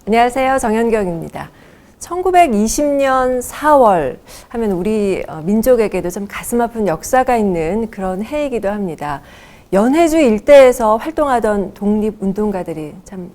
안녕하세요. 정현경입니다. 1920년 4월 하면 우리 민족에게도 좀 가슴 아픈 역사가 있는 그런 해이기도 합니다. 연해주 일대에서 활동하던 독립운동가들이 참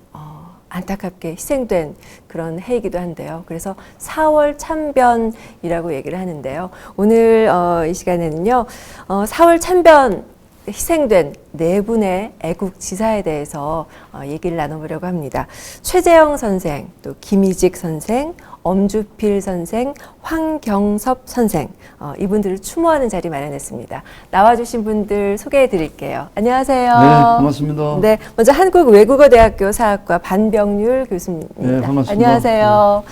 안타깝게 희생된 그런 해이기도 한데요. 그래서 4월 참변이라고 얘기를 하는데요. 오늘 이 시간에는요. 4월 참변 희생된 네 분의 애국 지사에 대해서 얘기를 나눠보려고 합니다. 최재형 선생, 또 김희직 선생, 엄주필 선생, 황경섭 선생, 이분들을 추모하는 자리 마련했습니다. 나와주신 분들 소개해 드릴게요. 안녕하세요. 네, 반갑습니다. 네, 먼저 한국외국어대학교 사학과 반병률 교수님입니다. 네, 반갑습니다. 안녕하세요.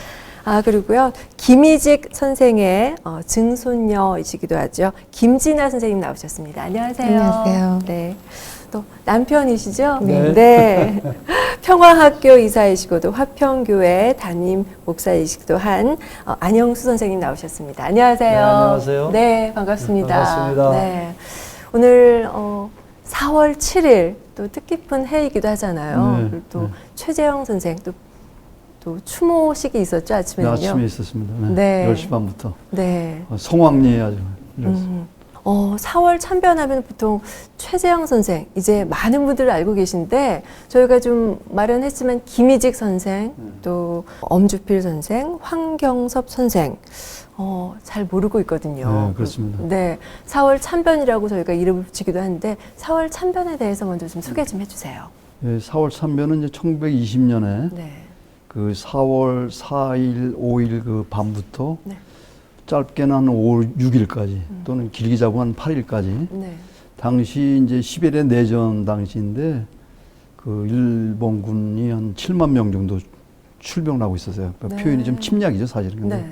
그리고요, 김희직 선생의 증손녀이시기도 하죠. 김진아 선생님 나오셨습니다. 안녕하세요. 안녕하세요. 네. 또 남편이시죠? 네. 네. 평화학교 이사이시고도 화평교회 담임 목사이시기도 한 안영수 선생님 나오셨습니다. 안녕하세요. 네, 안녕하세요. 네, 반갑습니다. 반갑습니다. 네. 오늘 4월 7일 또 뜻깊은 해이기도 하잖아요. 네, 그리고 또 네. 최재형 선생 또 추모식이 있었죠, 아침에는요. 네, 아침에 있었습니다. 네. 네. 10시 반부터. 네. 성황리에 아주. 4월 참변하면 보통 최재형 선생, 이제 많은 분들 알고 계신데, 저희가 좀 마련했지만, 김희직 선생, 또 엄주필 선생, 황경섭 선생, 잘 모르고 있거든요. 네, 그렇습니다. 네. 4월 참변이라고 저희가 이름을 붙이기도 하는데, 4월 참변에 대해서 먼저 좀 소개 좀 해주세요. 네, 4월 참변은 이제 1920년에 네. 그 4월 4일, 5일 그 밤부터 네. 짧게는 한 5, 6일까지 또는 길게 잡으면 한 8일까지 네. 당시 이제 11회 내전 당시인데 그 일본군이 한 7만 명 정도 출병을 하고 있었어요. 그러니까 네. 표현이 좀 침략이죠, 사실은. 근데 네.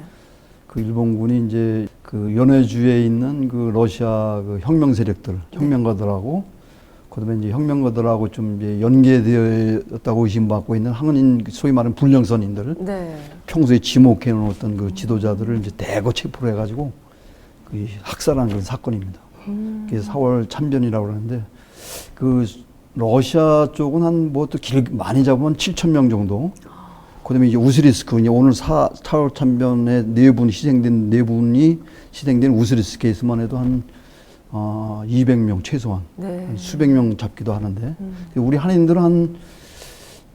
그 일본군이 이제 그 연해주에 있는 그 러시아 그 혁명 세력들, 혁명가들하고 그다음에 이제 혁명가들하고 좀 이제 연계되었다고 의심받고 있는 항은 소위 말하는 불령선인들, 네. 평소에 지목해 놓았던 그 지도자들을 이제 대거 체포를 해가지고 그 학살한 그런 사건입니다. 그게 4월 참변이라고 하는데 그 러시아 쪽은 한 뭐 또 많이 잡으면 7천 명 정도. 그다음에 이제 우스리스크, 이제 오늘 4월 참변에 네 분이 희생된 우스리스크에서만 해도 한 200명 최소한, 네. 수백 명 잡기도 하는데 우리 한인들은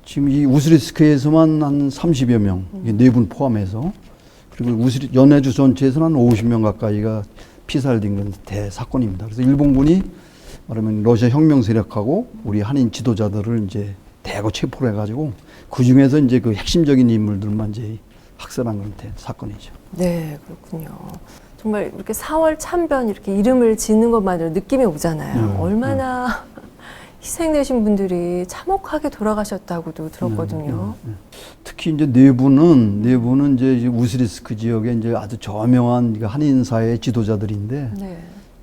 지금 이 우스리스크에서만 한 30여 명, 네 분 포함해서, 그리고 연해주 전체에서는 한 50명 가까이가 피살된 건 대사건입니다. 그래서 일본군이 말하면 러시아 혁명 세력하고 우리 한인 지도자들을 이제 대거 체포를 해가지고 그 중에서 이제 그 핵심적인 인물들만 이제 학살한 건 대사건이죠. 네, 그렇군요. 정말 이렇게 4월 참변 이렇게 이름을 짓는 것만으로 느낌이 오잖아요. 얼마나 희생되신 분들이 참혹하게 돌아가셨다고도 들었거든요. 특히 이제 네 분은 이제 우스리스크 지역에 이제 아주 저명한 한인 사회 지도자들인데, 네.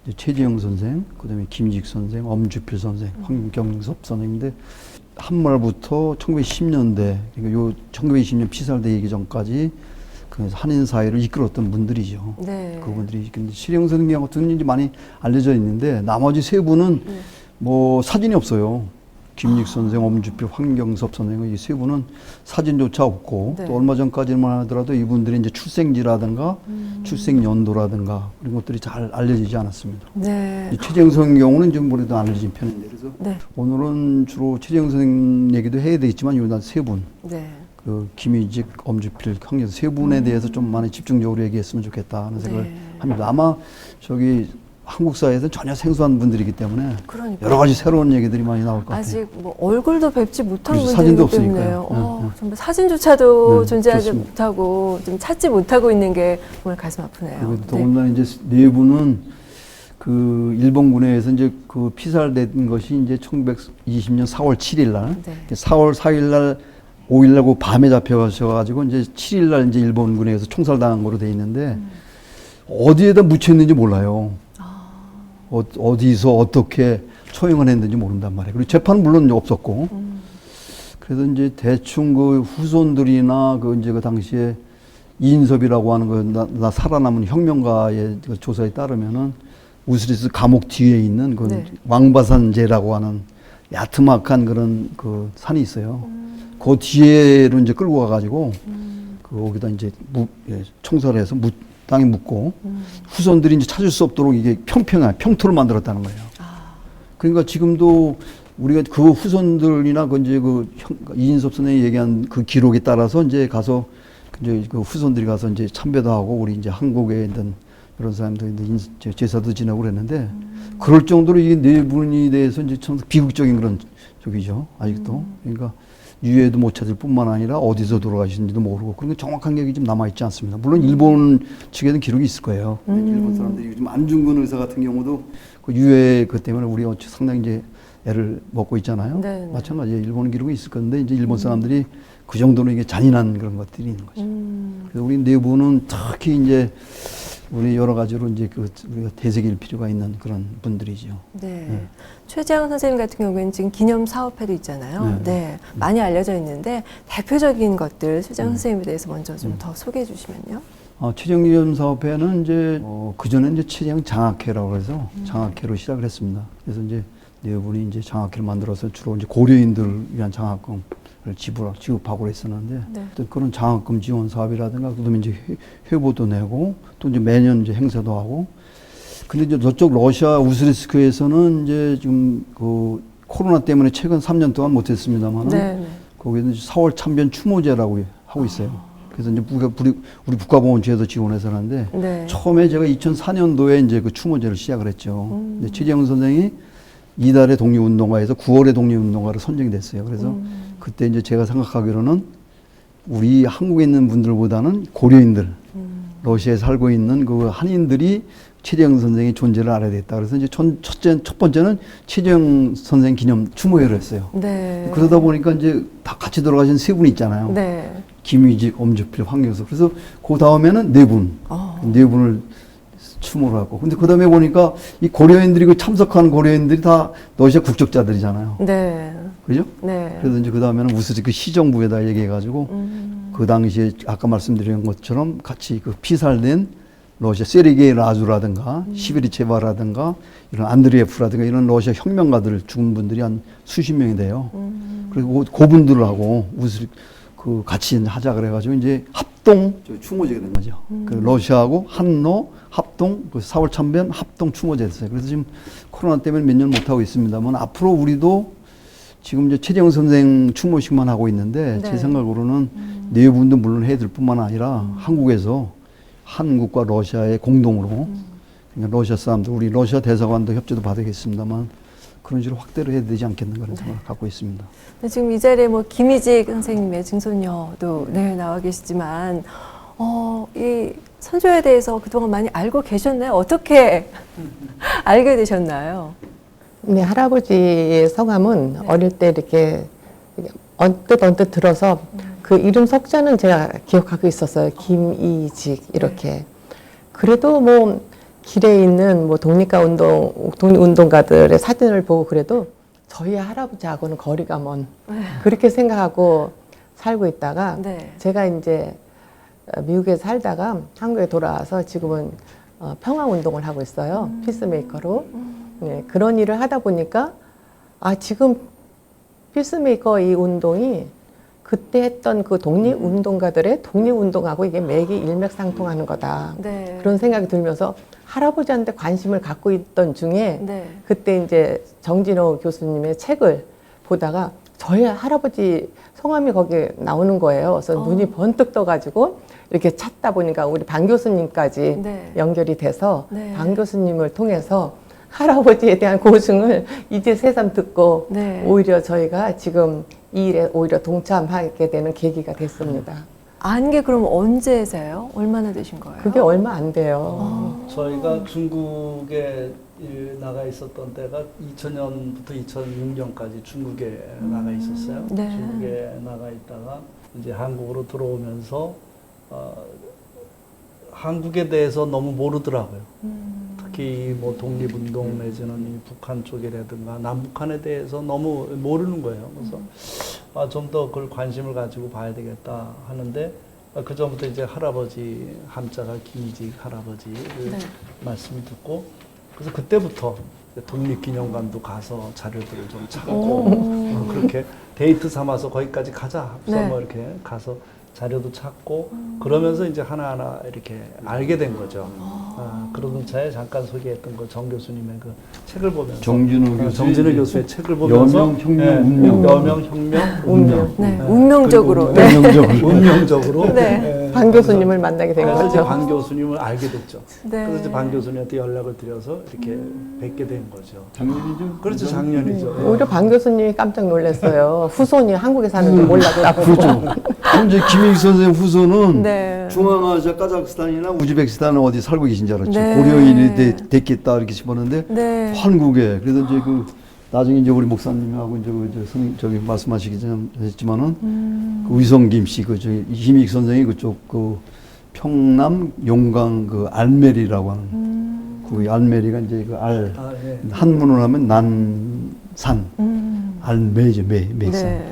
이제 최재형 선생, 그다음에 김희직 선생, 엄주필 선생, 황경섭 선생인데 한 말부터 1910년대, 그러니까 요 1920년 피살되기 전까지 그 한인 사회를 이끌었던 분들이죠. 네. 그분들이. 근데 최재형 선생 같은 이제 많이 알려져 있는데 나머지 세 분은 뭐 사진이 없어요. 김희직 선생, 엄주필, 황경섭 선생, 이 세 분은 사진조차 없고, 네. 또 얼마 전까지만 하더라도 이분들이 이제 출생지라든가 출생 연도라든가 그런 것들이 잘 알려지지 않았습니다. 네. 이 최재형 선생 경우는 좀 그래도 알려진 편인데, 그래서 네. 오늘은 주로 최재형 선생 얘기도 해야 되겠지만 요날 세 분, 네. 그 김희직, 엄주필, 황경섭 세 분에 대해서 좀 많이 집중적으로 얘기했으면 좋겠다 하는 생각을 네. 합니다. 아마 저기 한국 사회에서는 전혀 생소한 분들이기 때문에 그러니까 여러 가지 새로운 얘기들이 많이 나올 것 같아요. 아직 뭐 얼굴도 뵙지 못한 그렇죠. 분들이기 사진도 때문에요. 없으니까요. 정말 사진조차도 네, 존재하지 좋습니다. 못하고 좀 찾지 못하고 있는 게 정말 가슴 아프네요. 그리고 네. 더군다나 이제 네 분은 그 일본군에 의해서 이제 그 피살된 것이 이제 1920년 4월 7일 날, 네. 4월 4일 날, 5일 날 그 밤에 잡혀가셔가지고 이제 7일 날 이제 일본군에 의해서 총살당한 거로 돼 있는데 어디에다 묻혔는지 몰라요. 어디서 어떻게 처형을 했는지 모른단 말이에요. 그리고 재판은 물론 없었고. 그래서 이제 대충 그 후손들이나 그 이제 그 당시에 이인섭이라고 하는 나 살아남은 혁명가의 그 조사에 따르면은 우스리스 감옥 뒤에 있는 그 네. 왕바산제라고 하는 야트막한 그런 그 산이 있어요. 그 뒤에로 이제 끌고 가가지고 거기다 이제 청소를 해서 땅에 묻고 후손들이 이제 찾을 수 없도록 이게 평평한 평토를 만들었다는 거예요. 그러니까 지금도 우리가 그 후손들이나 그 이제 이인섭 선생이 얘기한 그 기록에 따라서 이제 가서 이제 그 후손들이 가서 이제 참배도 하고 우리 이제 한국에 있는 이런 사람들 제사도 지내고 그랬는데 그럴 정도로 이게 내분에 대해서 이제 참 비극적인 그런 쪽이죠. 아직도. 그러니까 유해도 못 찾을 뿐만 아니라 어디서 돌아가신지도 모르고 그런 게 정확한 기억이 좀 남아있지 않습니다. 물론 일본 측에는 기록이 있을 거예요. 일본 사람들이 요즘 안중근 의사 같은 경우도 그 유해 그 때문에 우리가 상당히 이제 애를 먹고 있잖아요. 네네. 마찬가지예요. 일본 기록이 있을 건데 이제 일본 사람들이 그 정도로 이게 잔인한 그런 것들이 있는 거죠. 그래서 우리 내부는 특히 이제 우리 여러 가지로 이제 우리가 되새길 필요가 있는 그런 분들이죠. 네. 최재형 선생님 같은 경우에는 지금 기념 사업회도 있잖아요. 네. 네. 많이 알려져 있는데 대표적인 것들 최재형 선생님에 대해서 먼저 좀 더 소개해 주시면요. 최재형 기념 사업회는 이제 그 전에 이제 최재형 장학회라고 해서 장학회로 시작을 했습니다. 그래서 이제 네 분이 이제 장학회를 만들어서 주로 이제 고려인들을 위한 장학금을 지급하고 그랬었는데 네. 또 그런 장학금 지원 사업이라든가 그다음에 이제 회보도 내고 또 이제 매년 이제 행사도 하고 근데 이제 저쪽 러시아 우스리스크에서는 이제 지금 그 코로나 때문에 최근 3년 동안 못했습니다만 네. 거기는 4월 참변 추모제라고 하고 있어요. 그래서 이제 우리 국가보훈처에서 지원해서 하는데 네. 처음에 제가 2004년도에 이제 그 추모제를 시작을 했죠. 근데 최재형 선생이 이달의 독립운동가에서 9월의 독립운동가로 선정이 됐어요. 그래서 그때 이제 제가 생각하기로는 우리 한국에 있는 분들보다는 고려인들, 러시아에 살고 있는 그 한인들이 최재형 선생의 존재를 알아야 되겠다. 그래서 이제 첫 번째는 최재형 선생 기념 추모회를 했어요. 네. 그러다 보니까 이제 다 같이 돌아가신 세 분 있잖아요. 네. 김위직, 엄주필, 황교수. 그래서 그 다음에는 네 분을 추모를 하고. 근데 그 다음에 보니까 이 고려인들이 그 참석한 고려인들이 다 러시아 국적자들이잖아요. 네. 그죠? 네. 그래서 이제 그 다음에는 우스리스크 시정부에다 얘기해가지고 그 당시에 아까 말씀드린 것처럼 같이 그 피살된 러시아 세르게이 라주라든가 시베리체바라든가 이런 안드리에프라든가 이런 러시아 혁명가들 죽은 분들이 한 수십 명이 돼요. 그리고 그분들하고 그 같이 하자 그래가지고 이제 합동 추모제가 된 거죠. 그 러시아하고 한노 합동 그 4월 참변 합동 추모제가 됐어요. 그래서 지금 코로나 때문에 몇 년 못 하고 있습니다만 앞으로 우리도 지금 이제 최재형 선생 추모식만 하고 있는데 네. 제 생각으로는 네 분도 물론 해야 될 뿐만 아니라 한국에서 한국과 러시아의 공동으로 그러니까 러시아 사람들 우리 러시아 대사관도 협조도 받아야겠습니다만 그런 식으로 확대를 해야 되지 않겠는 그런 생각을 갖고 있습니다. 지금 이 자리에 뭐 김희직 선생님의 증손녀도 네, 나와 계시지만 이 선조에 대해서 그동안 많이 알고 계셨나요? 어떻게 알게 되셨나요? 네, 할아버지의 성함은 네. 어릴 때 이렇게 언뜻 들어서 그 이름 석자는 제가 기억하고 있었어요. 김이직 이렇게. 그래도 뭐 길에 있는 뭐 독립운동가들의 사진을 보고 그래도 저희 할아버지하고는 거리가 먼 그렇게 생각하고 살고 있다가 네. 제가 이제 미국에 살다가 한국에 돌아와서 지금은 평화운동을 하고 있어요. 피스메이커로. 네, 그런 일을 하다 보니까 지금 피스메이커 이 운동이 그때 했던 그 독립운동가들의 독립운동하고 이게 맥이 일맥상통하는 거다. 네. 그런 생각이 들면서 할아버지한테 관심을 갖고 있던 중에 네. 그때 이제 정진호 교수님의 책을 보다가 저희 할아버지 성함이 거기에 나오는 거예요. 그래서 눈이 번뜩 떠가지고 이렇게 찾다 보니까 우리 방 교수님까지 네. 연결이 돼서 네. 방 교수님을 통해서 할아버지에 대한 고증을 이제 새삼 듣고 네. 오히려 저희가 지금 이 일에 오히려 동참하게 되는 계기가 됐습니다. 안 게 그럼 언제세요? 얼마나 되신 거예요? 그게 얼마 안 돼요. 저희가 중국에 나가 있었던 때가 2000년부터 2006년까지 중국에 나가 있었어요. 네. 중국에 나가 있다가 이제 한국으로 들어오면서 한국에 대해서 너무 모르더라고요. 특히 뭐 독립운동 내지는 이 북한 쪽이라든가 남북한에 대해서 너무 모르는 거예요. 그래서 좀 더 그걸 관심을 가지고 봐야 되겠다 하는데 그 전부터 이제 할아버지 한자가 김이직 할아버지 네. 말씀을 듣고 그래서 그때부터 독립기념관도 가서 자료들을 좀 찾고 그렇게 데이트 삼아서 거기까지 가자 합서 네. 뭐 이렇게 가서 자료도 찾고 그러면서 이제 하나하나 이렇게 알게 된 거죠. 그러던 차에 잠깐 소개했던 그 정 교수님의 그 책을 보면서 정진우 교수의 책을 보면서 여명, 혁명, 운명. 여명, 혁명, 운명. 네, 운명적으로. 그리고 운명적으로. 운명적으로 네. 방 교수님을 만나게 된 그래서 이제 거죠. 방 교수님을 알게 됐죠. 네. 그래서 이제 방 교수님한테 연락을 드려서 이렇게 뵙게 된 거죠. 작년이죠? 그렇죠, 작년이죠. 오히려 방 교수님이 깜짝 놀랐어요. 후손이 한국에 사는지 몰랐다고. 그렇죠. 현재 김일익 선생님 후손은 네. 중앙아시아 카자흐스탄이나 우즈베키스탄 어디 살고 계신 줄 알았죠. 네. 고려인이 됐겠다 이렇게 싶었는데 네. 한국에 그래서 이제 그 나중에 이제 우리 목사님하고 이제 저기 말씀하시기 전했지만은 그 의성김 씨 그 저기 김일익 선생이 그쪽 그 평남 용강 그 알메리라고 하는 그 알메리가 이제 그 알 예. 한문으로 하면 난산 알매죠 매산 네.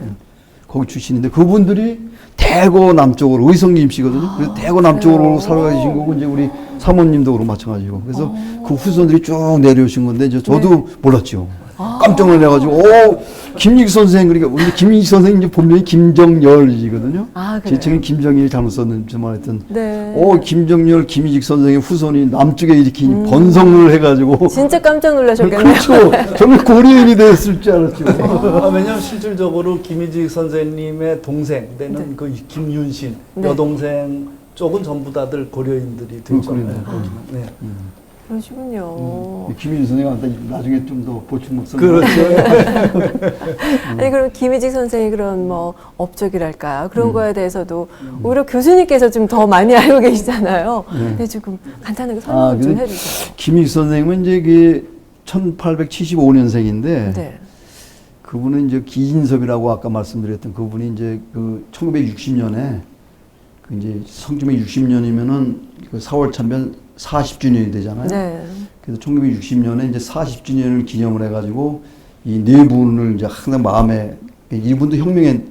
거기 출신인데 그분들이 대구 남쪽으로 의성김 씨거든요. 그래서 대구 남쪽으로 살아가신 거고 이제 우리 사모님도 그렇고 마찬가지고 그래서 그 후손들이 쭉 내려오신 건데 이제 저도 몰랐죠. 깜짝 놀래가지고 김일익 선생 그러니까 우리 김일익 선생 이제 본명이 김정열이거든요. 아, 제 그래요? 책은 김정일이 잘못 썼는지만 하여튼 네. 김정열 김일익 선생의 후손이 남쪽에 이렇게 번성을 해가지고 진짜 깜짝 놀라셨겠네요. 그렇죠. 저는 고려인이 됐을 줄 알았죠. 왜냐하면 실질적으로 김희직 선생님의 동생 되는 그 김윤신 네. 여동생 쪽은 전부 다들 고려인들이 되죠. 고려인들. 네. 그러시군요. 김일익 선생한테 나중에 좀 더 보충 먹 그렇죠. 아니 그럼 김희직 선생이 그런 뭐 업적이랄까 그런 거에 대해서도 오히려 교수님께서 좀 더 많이 알고 계시잖아요. 근데 조금 간단하게 설명 좀 해주세요. 김일익 선생님은 이제 그 1875년생인데 네. 그분은 이제 기인섭이라고 아까 말씀드렸던 그분이 이제 그 1960년에 그 이제 성주명 60년이면은 그 4월 참변 40주년이 되잖아요. 네. 그래서 1960년에 이제 40주년을 기념을 해가지고 이 네 분을 이제 항상 마음에 이분도 혁명에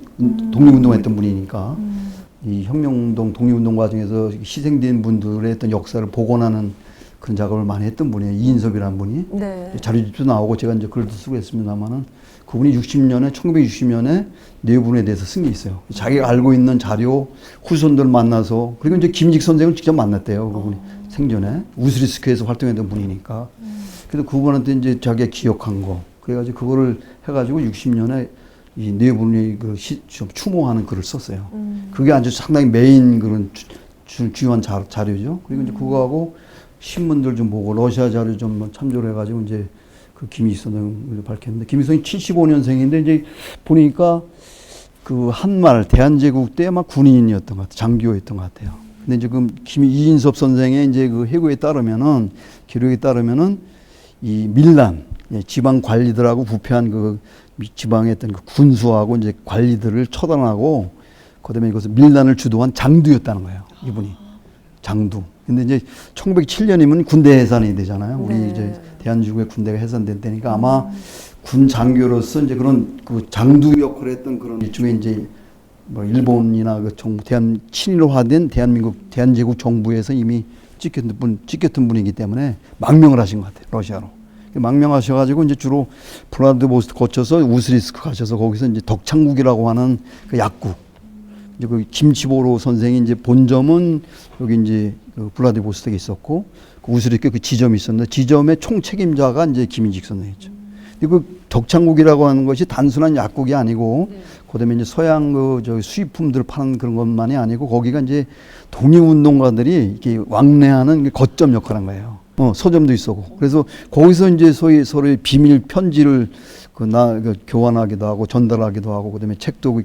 독립운동했던 분이니까 이 혁명운동 독립운동 과정에서 희생된 분들의 어떤 역사를 복원하는 그런 작업을 많이 했던 분이에요. 이인섭이라는 분이 네. 자료집도 나오고 제가 이제 글도 쓰고 했습니다만은 그분이 1960년에 네 분에 대해서 쓴 게 있어요. 자기가 알고 있는 자료 후손들 만나서 그리고 이제 김일익 선생을 직접 만났대요. 그분이 생전에 우스리스크에서 활동했던 분이니까. 그래서 그분한테 이제 자기가 기억한 거 그래가지고 그거를 해가지고 60년에 이 네 분이 그 좀 추모하는 글을 썼어요. 그게 아주 상당히 메인 그런 주요한 자료죠. 그리고 이제 그거하고 신문들 좀 보고 러시아 자료 좀 참조를 해가지고 이제 그 김일익 선생을 밝혔는데 김일익 선생이 75년생인데 이제 보니까 그 한말 대한제국 때 아마 군인이었던 것 같아요. 장교였던 것 같아요. 근데 이제 그 이인섭 선생의 이제 그 해고에 따르면은 기록에 따르면은 이 밀란 지방 관리들하고 부패한 그 지방의 어떤 그 군수하고 이제 관리들을 처단하고 그다음에 이것을 밀란을 주도한 장두였다는 거예요. 이분이 장두. 근데 이제 1907년이면 군대 해산이 되잖아요. 우리 네. 이제 대한민국의 군대가 해산된 때니까 아마 군 장교로서 이제 그런 그 장두 역할을 했던 그런 일종의 이제 뭐 일본이나 그 정부 친일화된 대한제국 정부에서 이미 찍혔던 분이기 때문에 망명을 하신 것 같아요. 러시아로. 망명하셔가지고 이제 주로 블라디보스토크 거쳐서 우스리스크 가셔서 거기서 이제 덕창국이라고 하는 그 약국. 이제 그 김치보로 선생이 이제 본점은 여기 이제 그 블라디보스토크에 있었고 그 우스리스크에 그 지점이 있었는데 지점의 총책임자가 이제 김일익 선생이었죠. 그 덕창국이라고 하는 것이 단순한 약국이 아니고 그다음에 이제 서양 그 저 수입품들 파는 그런 것만이 아니고 거기가 이제 독립운동가들이 이렇게 왕래하는 거점 역할을 한 거예요. 서점도 있었고 그래서 거기서 이제 서로의 비밀 편지를 교환하기도 하고 전달하기도 하고 그다음에 책도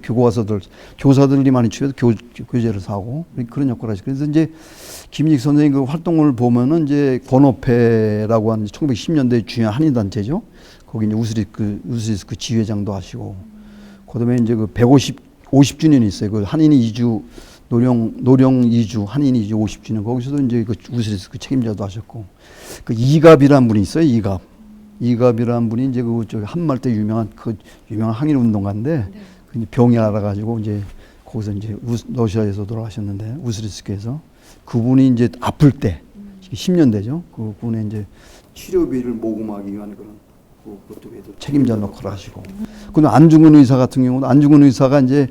교사들이 많이 취해서 교재를 사고 그런 역할을 하시고 그래서 이제 김일익 선생님 그 활동을 보면은 이제 권업회라고 하는 1910년대 주요 한인 단체죠. 거기 이제 우스리스크 지회장도 하시고 그다음에 이제 그 50주년이 있어요. 그 한인 이주 노령 이주 한인 이주 50주년 거기서도 이제 그 우스리스크 책임자도 하셨고 그 이갑이라는 분이 있어요. 이갑이라는 분이 이제 그 저기 한말 때 유명한 항일 운동가인데 그 병이 알아가지고 이제 거기서 이제 러시아에서 돌아가셨는데 우스리스크에서 그분이 이제 아플 때 10년 되죠. 그분의 이제 치료비를 모금하기 위한 그런 그쪽에도 책임자 역할을 하시고. 그다음 안중근 의사 같은 경우도 안중근 의사가 이제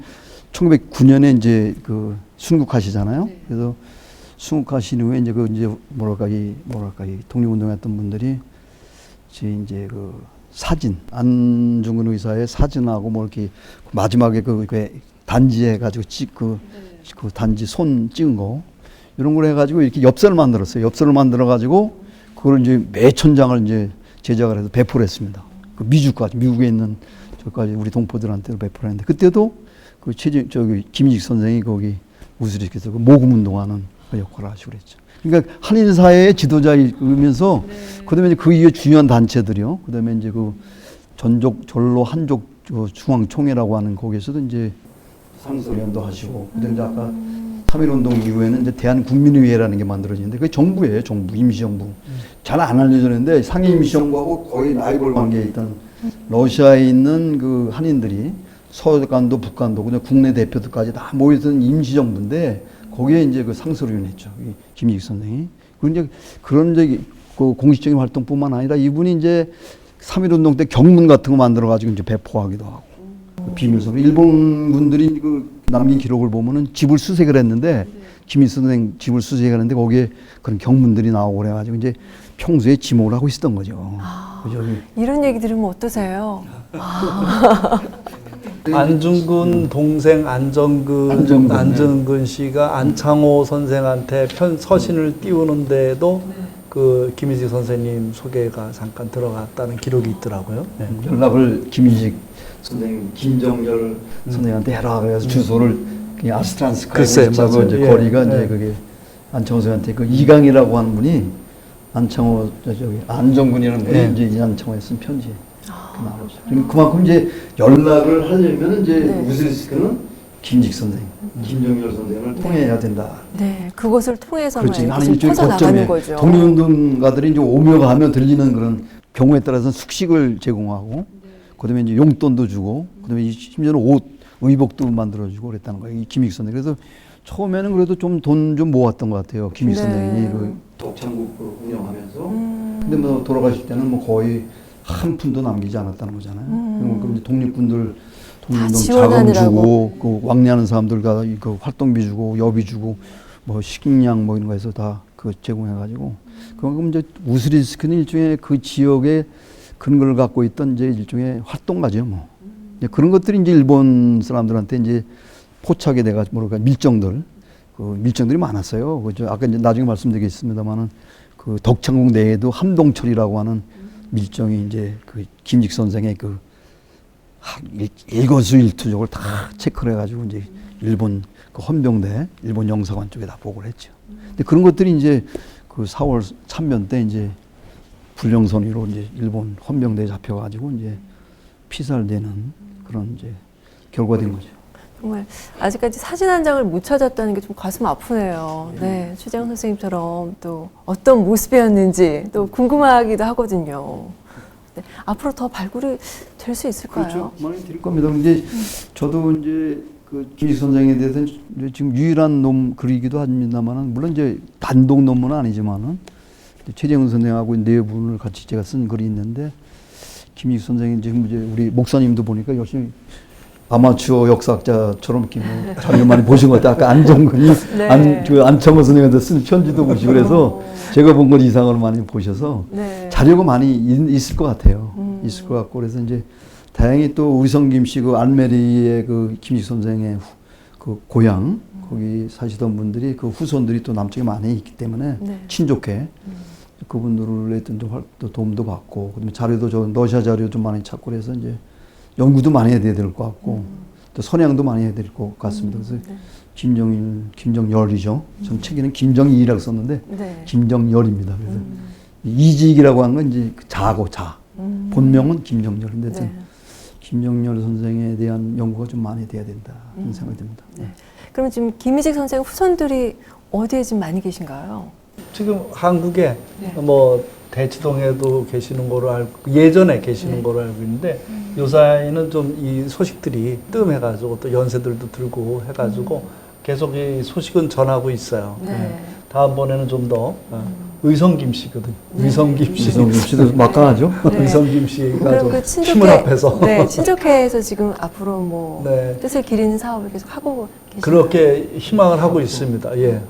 1909년에 이제 그 순국하시잖아요. 그래서 순국하신 후에 이제 이제 뭐랄까 이 독립운동했던 분들이 이제 그 사진 안중근 의사의 사진하고 뭐 이렇게 마지막에 그 단지해 가지고 그 단지 손 찍은 거 이런 걸 해가지고 이렇게 엽서를 만들었어요. 엽서를 만들어 가지고 그걸 이제 매천 장을 이제 제작을 해서 배포를 했습니다. 그 미국에 있는 저까지 우리 동포들한테 배포를 했는데 그때도 그 김일식 선생이 거기 우스리스크에서 그 모금 운동하는 그 역할을 하시고 그랬죠. 그러니까 한인 사회의 지도자이면서 그다음에 이제 그 이후에 중요한 단체들이요. 그다음에 이제 그 전로 한족 중앙총회라고 하는 거기에서도 이제 상소연도 하시고 그다음에 이제 아까 3.1운동 이후에는 이제 대한국민의회라는 게 만들어지는데 그게 정부예요. 정부, 임시정부. 잘 안 알려졌는데 상해 임시정부하고 거의 라이벌 관계에 있던 러시아에 있는 그 한인들이 서간도 북간도 그냥 국내 대표들까지 다 모여있던 임시정부인데 거기에 이제 그 상소를 윤했죠. 김일식 선생이. 그리고 이제 그런 이제 그 공식적인 활동뿐만 아니라 이분이 이제 3.1운동 때 경문 같은 거 만들어가지고 이제 배포하기도 하고. 비밀소로. 일본 분들이 그 남긴 기록을 보면은 집을 수색을 했는데, 김일식 선생 집을 수색을 했는데 거기에 그런 경문들이 나오고 그래가지고 이제 평소에 지목을 하고 있었던 거죠. 그죠? 이런 얘기 들으면 어떠세요? 안중근 동생 안정근 씨가 안창호 선생한테 서신을 띄우는데도 그 김일식 선생님 소개가 잠깐 들어갔다는 기록이 있더라고요. 네. 연락을 김일식 선생님, 김정열 선생님한테 해라 그래서 주소를 그냥 아스트란스카에 붙잡고 이제 거리가 이제 그게 안창호 선생한테 그 이강이라고 하는 분이 안창호 안정근이라는 분이 이제 이안창호에 쓴 편지. 그만큼 이제 연락을 하려면 이제 우스리스크는 김일식 선생, 김정열 선생을 통해야 된다. 네, 그것을 통해서만 그렇지. 퍼져나가는 거죠. 독립운동가들이 이제 오며 가며 들리는 그런 경우에 따라서 숙식을 제공하고, 그다음에 이제 용돈도 주고, 그다음에 심지어는 옷, 의복도 만들어주고 그랬다는 거예요. 이 김일식 선생. 그래서 처음에는 그래도 좀 돈 좀 모았던 것 같아요. 김일식 선생이 그 독창국 운영하면서. 근데 뭐 돌아가실 때는 뭐 거의 한 푼도 남기지 않았다는 거잖아요. 그럼 이제 독립군들 독립운동 자금 주고, 그 왕래하는 사람들과 그 활동비 주고, 여비 주고, 뭐 식량 뭐 이런 거에서 다 그 제공해가지고, 그만큼 이제 우스리스크는 일종의 그 지역의 근거를 갖고 있던 이제 일종의 활동가죠, 뭐. 이제 그런 것들이 이제 일본 사람들한테 이제 포착이 돼가지고 뭐랄까 밀정들이 많았어요. 그죠? 아까 이제 나중에 말씀드리겠습니다만은 그 덕창국 내에도 함동철이라고 하는 밀정이 이제 그 김일식 선생의 그 일거수일투족을 다 체크를 해가지고 이제 일본 그 헌병대 일본 영사관 쪽에 다 보고를 했죠. 근데 그런 것들이 이제 그 4월 참변 때 이제 불령선위로 이제 일본 헌병대에 잡혀가지고 이제 피살되는 그런 이제 결과된 거죠. 정말 아직까지 사진 한 장을 못 찾았다는 게 좀 가슴 아프네요. 네, 최재형 선생님처럼 또 어떤 모습이었는지 또 궁금하기도 하거든요. 네, 앞으로 더 발굴이 될 수 있을까요? 그렇죠. 많이 드릴 겁니다. 근데 저도 이제 그 김일식 선생에 대해서는 지금 유일한 글이기도 합니다만은 물론 이제 단독 논문은 아니지만은 최재형 선생하고 네 분을 같이 제가 쓴 글이 있는데 김일식 선생이 지금 이제 우리 목사님도 보니까 열심히 아마추어 역사학자처럼 이렇게 뭐 자료 많이 보신 것 같아요. 아까 안정근이 안창호 선생한테 쓴 편지도 보시고 그래서 제가 본 걸 이상으로 많이 보셔서 자료가 많이 있을 것 같아요. 있을 것 같고 그래서 이제 다행히 또 우성김 씨 그 알메리의 그 김일식 선생의 그 고향 거기 사시던 분들이 그 후손들이 또 남쪽에 많이 있기 때문에 친족해 그분들의 또 도움도 받고 그다음에 자료도 러시아 자료 좀 많이 찾고 그래서 이제 연구도 많이 해야 될 것 같고 또 선양도 많이 해야 될 것 같습니다. 그래서 김정열이죠. 전 책에는 김정일이라고 썼는데 김정열입니다. 그래서 이직이라고 하는 건 이제 자고 본명은 김정열인데 김정열 선생에 대한 연구가 좀 많이 돼야 된다 그런 생각이 듭니다. 그러면 지금 김일식 선생 후손들이 어디에 지금 많이 계신가요? 지금 한국에 뭐 대치동에도 계시는 거로 알고 예전에 계시는 거로 알고 있는데 요사이는 좀 이 소식들이 뜸해가지고 또 연세들도 들고 해가지고 계속 이 소식은 전하고 있어요. 다음번에는 좀 더 의성김 씨거든요. 의성김 씨. 이성김 씨도 막강하죠. 네. 의성김 씨가 그럼 좀 그 힘을 합해서 네, 친족회에서 지금 앞으로 뭐 네. 뜻을 기리는 사업을 계속 하고 계시나요? 그렇게 희망을 하고 있습니다. 예.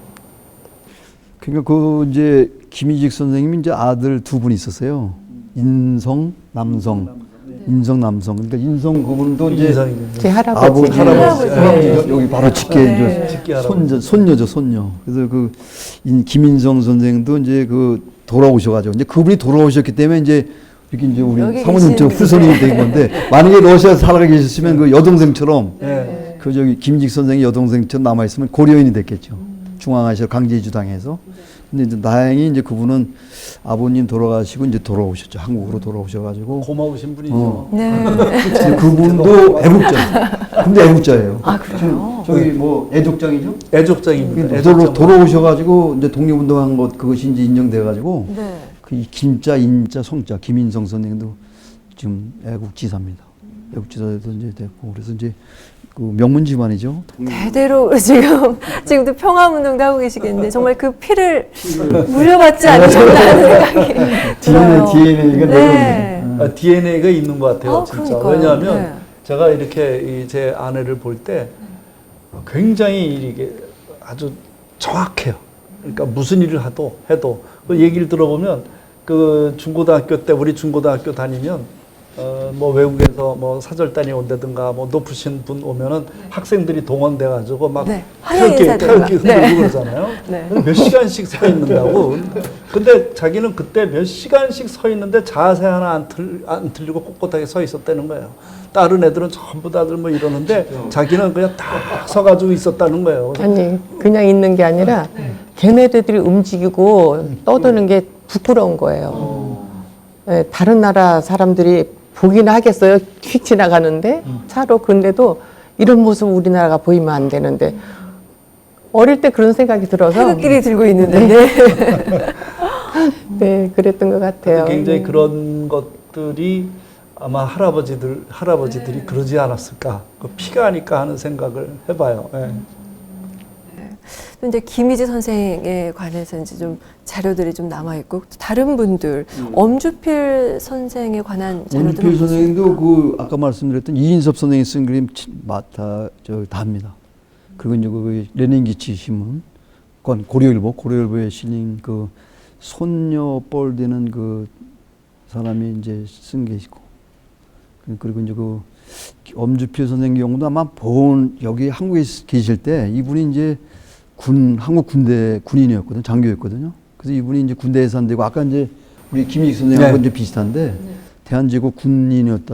그러니까 그 이제 김희직 선생님이 이제 아들 두 분 있었어요. 인성, 남성. 인성, 남성. 그러니까 인성 그분도 이제 제 할아버지. 아버지, 할아버지. 할아버지죠. 여기 바로 직계 네. 이제 직계 할아버지. 손녀죠, 손녀. 그래서 그 김인성 선생도 이제 그 돌아오셔가지고 이제 그분이 돌아오셨기 때문에 이제 이렇게 이제 우리 여기 사모님 저 계신 후손이 된 건데 만약에 러시아 살아 계셨으면 그 여동생처럼 예. 그 저기 김직 선생이 여동생처럼 남아 있으면 고려인이 됐겠죠. 중앙아시아 강제이주 당해서. 근데 이제 다행히 이제 그분은 아버님 돌아가시고 이제 돌아오셨죠. 한국으로 돌아오셔가지고. 고마우신 분이죠. 네. 근데 그분도 애국자. 근데 애국자예요. 아, 그래요? 저기 뭐 애족장이죠? 애족장입니다. 애족장 돌아오셔가지고 이제 독립운동한 것 그것이 이제 인정돼가지고 네. 그 김자, 인자, 성자 김인성 선생도 지금 애국지사입니다. 애국지사도 이제 됐고 그래서 이제 그 명문 집안이죠. 대대로 지금도 평화운동도 하고 계시겠는데 정말 그 피를 물려받지 않으셨나 하는 생각이 들어요. DNA가 네. DNA가 있는 것 같아요, 진짜. 그러니까요. 왜냐하면 네. 제가 이렇게 제 아내를 볼 때 굉장히 이게 아주 정확해요. 그러니까 무슨 일을 해도 그 얘기를 들어보면 그 중고등학교 때 우리 중고등학교 다니면 뭐 외국에서 뭐 사절단이 온다든가 뭐 높으신 분 오면은 학생들이 동원돼 가지고 막 네. 환영 인사드리고. 태극기 흔들고 그러잖아요. 네. 몇 시간씩 서 있는다고. 근데 자기는 그때 몇 시간씩 서 있는데 자세 하나 안 틀리고 꼿꼿하게 서 있었다는 거예요. 다른 애들은 전부 다들 뭐 이러는데 자기는 그냥 딱 서가지고 있었다는 거예요. 아니, 그냥 있는 게 아니라 걔네들이 움직이고 떠드는 게 부끄러운 거예요. 네, 다른 나라 사람들이 보긴 하겠어요. 휙 지나가는데 차로. 근데도 이런 모습 우리나라가 보이면 안 되는데 어릴 때 그런 생각이 들어서 태극기를 들고 있는데 네. 네, 그랬던 것 같아요. 굉장히 그런 것들이 아마 할아버지들이 그러지 않았을까. 그 피가 아닐까 하는 생각을 해봐요. 예. 또 이제 김희지 선생에 관해서 이제 좀 자료들이 좀 남아 있고 다른 분들 엄주필 선생에 관한 자료들은 원필 선생님도 그 아까 말씀드렸던 이인섭 선생이 쓴 그림 다 합니다. 그리고 이제 그 레닌기치 신문, 고려일보에 실린 그 손녀 뻘 되는 그 사람이 이제 쓴 게 있고, 그리고 이제 그 엄주필 선생 경우도 아마 여기 한국에 계실 때 이분이 이제 한국 군대 군인이었거든요. 장교였거든요. 그래서 이분이 이제 군대 예산되고 아까 이제 우리 김익 선생하고 네. 이제 비슷한데 대한제국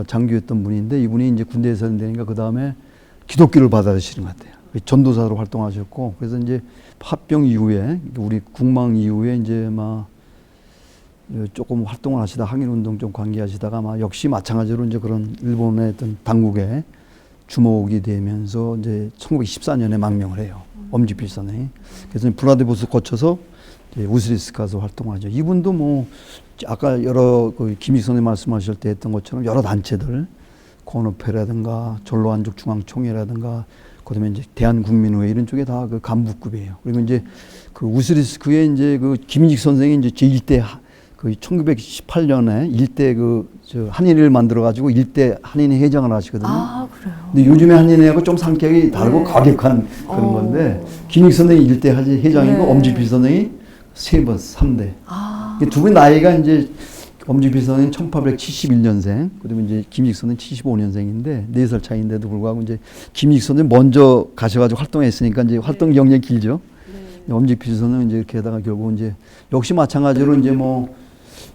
장교였던 분인데 이분이 이제 군대 예산되니까 그 다음에 기독교를 받아들이시는 것 같아요. 전도사로 활동하셨고 그래서 이제 합병 이후에 우리 국망 이후에 이제 막 조금 활동을 하시다 항일운동 좀 관계하시다가 막 역시 마찬가지로 이제 그런 일본의 어떤 당국에 주목이 되면서 이제 1914년에 망명을 해요. 엄주필 선생이. 그래서 블라디보스 거쳐서 이제 우스리스 가서 활동하죠. 이분도 뭐 아까 여러 김익 선생님 말씀하실 때 했던 것처럼 여러 단체들 권오페라든가 전로한족 중앙총회라든가 그다음에 이제 대한국민의회 이런 쪽에 다 그 간부급이에요. 그리고 이제 그 우스리스크에 이제 그 김익 선생이 이제 제1대 그 1918년에 일대 저 한인회를 만들어 가지고 일대 한인회 회장을 하시거든요. 아, 그래요. 근데 요즘에 한인회하고 좀 성격이 다르고 과격한 그런 건데 김익 선생이 일대 회장이고 네. 엄주필 선생이 3대. 아, 두 분 나이가 이제 엄주필 선생은 1871년생, 그다음에 이제 김익 선생은 75년생인데 4살 차이인데도 불구하고 이제 김익 선생 먼저 가셔가지고 활동했으니까 이제 활동 경력이 길죠. 엄주필 선생은 이제 이렇게 하다가 결국 이제 역시 마찬가지로 이제 뭐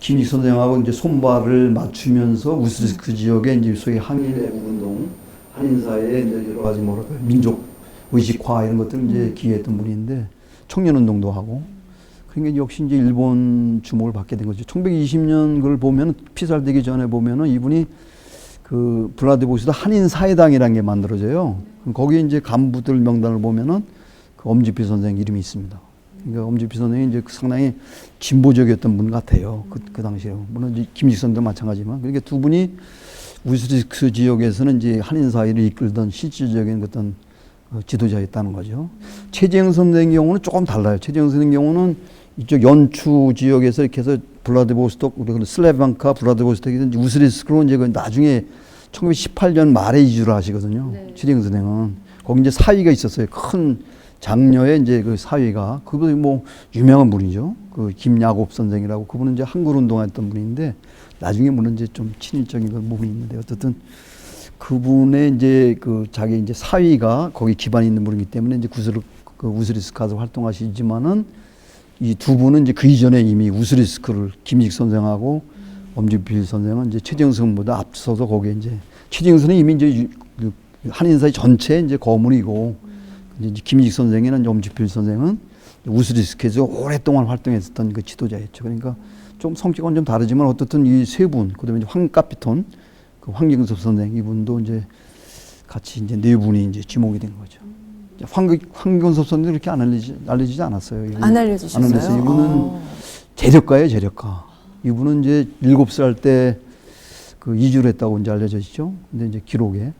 김익 선생하고 이제 손발을 맞추면서 우스리스크 지역에 이제 소위 항일 애국운동, 한인사회에 이제 여러 가지 뭐랄까 민족 의식화 이런 것들을 이제 기여했던 분인데 청년운동도 하고 그러니까 역시 이제 일본 주목을 받게 된 거죠. 1920년 그걸 보면 피살되기 전에 보면은 이분이 그 블라디보스도 한인사회당이라는 게 만들어져요. 거기에 이제 간부들 명단을 보면은 그 엄주필 선생 이름이 있습니다. 그러니까 엄주필 선생이 이제 상당히 진보적이었던 분 같아요. 그 당시에. 물론 이제 김익 선생도 마찬가지지만. 그러니까 두 분이 우스리스크 지역에서는 이제 한인사회를 이끌던 실질적인 어떤 지도자였다는 거죠. 최재형 선생의 경우는 조금 달라요. 최재형 선생의 경우는 이쪽 연추 지역에서 이렇게 해서 블라디보스톡, 우리 슬라비안카, 블라디보스톡이 우스리스크로 이제 그 나중에 1918년 말에 이주를 하시거든요. 최재경 선생은. 거기 이제 사위가 있었어요. 큰 장녀의 이제 그 사위가. 그분이 뭐 유명한 분이죠. 그 김야곱 선생이라고. 그분은 이제 한글 운동했던 분인데 나중에 물론 이제 좀 친일적인 그런 부분이 있는데 어쨌든 그분의 이제 그 자기 이제 사위가 거기 기반이 있는 분이기 때문에 이제 그 우스리스크 가서 활동하시지만은 이 두 분은 이제 그 이전에 이미 우스리스크를 김익 선생하고 엄지필 선생은 이제 최재형 선생보다 앞서서 거기에 이제 최재형 선생이 이미 이제 그 한인사회 전체 이제 거물이고 이제 김익 선생이나 엄지필 선생은 우스리스크에서 오랫동안 활동했었던 그 지도자였죠. 그러니까 좀 성격은 좀 다르지만 어떻든 이 세 분, 그다음에 이제 황카피톤, 그 황경섭 선생 이분도 이제 같이 이제 네 분이 이제 지목이 된 거죠. 황경섭 선생도 그렇게 알려지지 않았어요. 안 알려주셨어요? 안 알려졌어요. 이분은 재력가예요, 재력가. 이분은 이제 7살 때 그 이주를 했다고 이제 알려져 있죠. 근데 이제 기록에.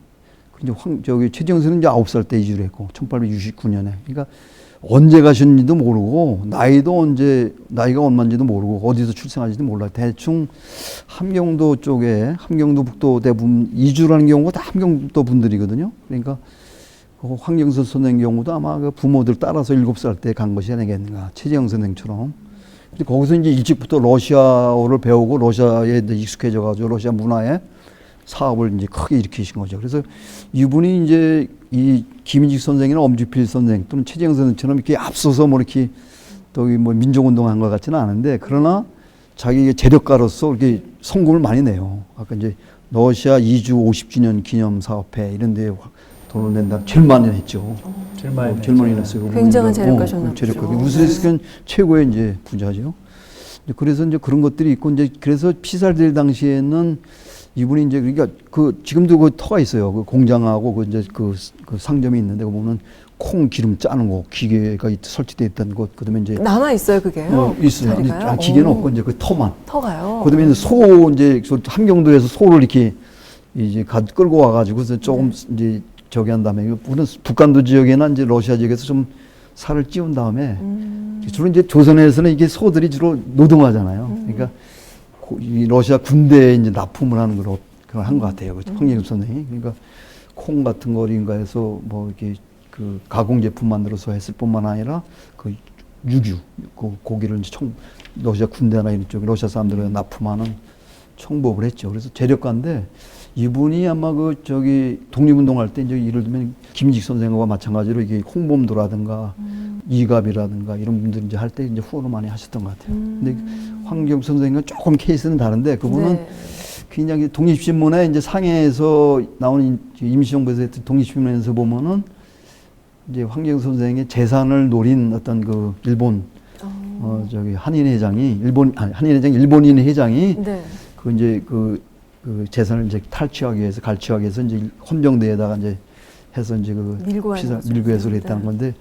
이제 저기 최재형 선생은 이제 9살 때 이주를 했고, 1869년에. 그러니까 언제 가셨는지도 모르고, 나이가 얼마인지도 모르고, 어디서 출생하는지도 몰라요. 대충 함경도 쪽에, 함경도 북도 대부분 이주를 하는 경우가 다 함경도 분들이거든요. 그러니까 황경섭 선생 경우도 아마 그 부모들 따라서 7살 때 간 것이 아니겠는가. 최재형 선생처럼. 근데 거기서 이제 일찍부터 러시아어를 배우고 러시아에 익숙해져가지고 러시아 문화에 사업을 이제 크게 일으키신 거죠. 그래서 이분이 이제 이 김인식 선생이나 엄지필 선생 또는 최재형 선생처럼 이렇게 앞서서 뭐 이렇게 또 뭐 민족운동한 것 같지는 않은데 그러나 자기의 재력가로서 이렇게 성금을 많이 내요. 아까 이제 러시아 이주 50주년 기념 사업회 이런 데에 돈을 낸다. 제일 많이 냈죠. 제일 많이 냈어요. 굉장한 재력가셨나 보죠. 재력가. 우스리스크는 최고의 이제 부자죠. 그래서 이제 그런 것들이 있고 이제 그래서 피살될 당시에는 이분이 이제 그러니까 그 지금도 그 터가 있어요. 그 공장하고 그 이제 그 상점이 있는데 그 보면 콩 기름 짜는 거 기계가 설치되어 있던 곳. 그다음에 이제 남아 있어요, 그게? 있어요. 자리가요? 기계는 없고 이제 그 터만. 터가요. 그다음에 이제 소 이제 함경도에서 소를 이렇게 이제 끌고 와가지고서 조금 이제 저기 한 다음에 우리는 북한도 지역이나 이제 러시아 지역에서 좀 살을 찌운 다음에 주로 이제 조선에서는 이게 소들이 주로 노동하잖아요. 그러니까 이 러시아 군대에 이제 납품을 하는 걸 한 것 같아요. 황경섭 선생이. 그러니까 콩 같은 거인가 해서 뭐 이렇게 그 가공 제품 만들어서 했을 뿐만 아니라 그 유규, 그 고기를 이제 러시아 군대나 이런 쪽 러시아 사람들에 납품하는 청법을 했죠. 그래서 재력가인데 이분이 아마 그 저기 독립운동할 때 이제 예를 들면 김직 선생과 마찬가지로 이게 홍범도라든가 이갑이라든가 이런 분들이 이제 할 때 이제 후원을 많이 하셨던 것 같아요. 근데 황경 선생과 조금 케이스는 다른데 그분은 네. 굉장히 독립신문에 이제 상해에서 나오는 임시정부에서 했던 독립신문에서 보면은 이제 황경 선생의 재산을 노린 어떤 그 일본 저기 한인회장이 일본인 회장이 네. 그 이제 그 재산을 이제 탈취하기 위해서 갈취하기 위해서 이제 헌병대에다가 이제 해서 이제 그 밀고 해소를 했다는 건데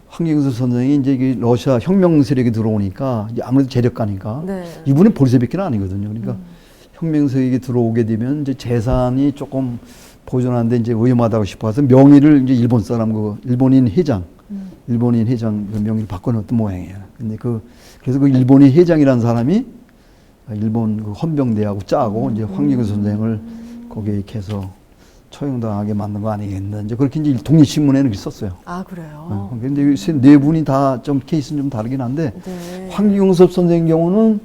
황경수 선생이 이제 이 러시아 혁명 세력이 들어오니까 이제 아무래도 재력가니까 네. 이분이 볼세비키는 아니거든요. 그러니까 혁명 세력이 들어오게 되면 이제 재산이 조금 보존하는데 이제 위험하다고 싶어서 명의를 이제 일본 사람 일본인 회장 그 명의를 바꿔놓았던 모양이에요. 근데 그래서 그 일본인 회장이라는 사람이 일본 그 헌병대하고 짜고 이제 황경수 선생을 거기에 이렇게 해서 처형당하게 만든 거 아니겠나. 이제 그렇게 이제 독립신문에는 썼어요. 아, 그래요? 근데 네 분이 다 좀 케이스는 좀 다르긴 한데, 네. 황경섭 선생 경우는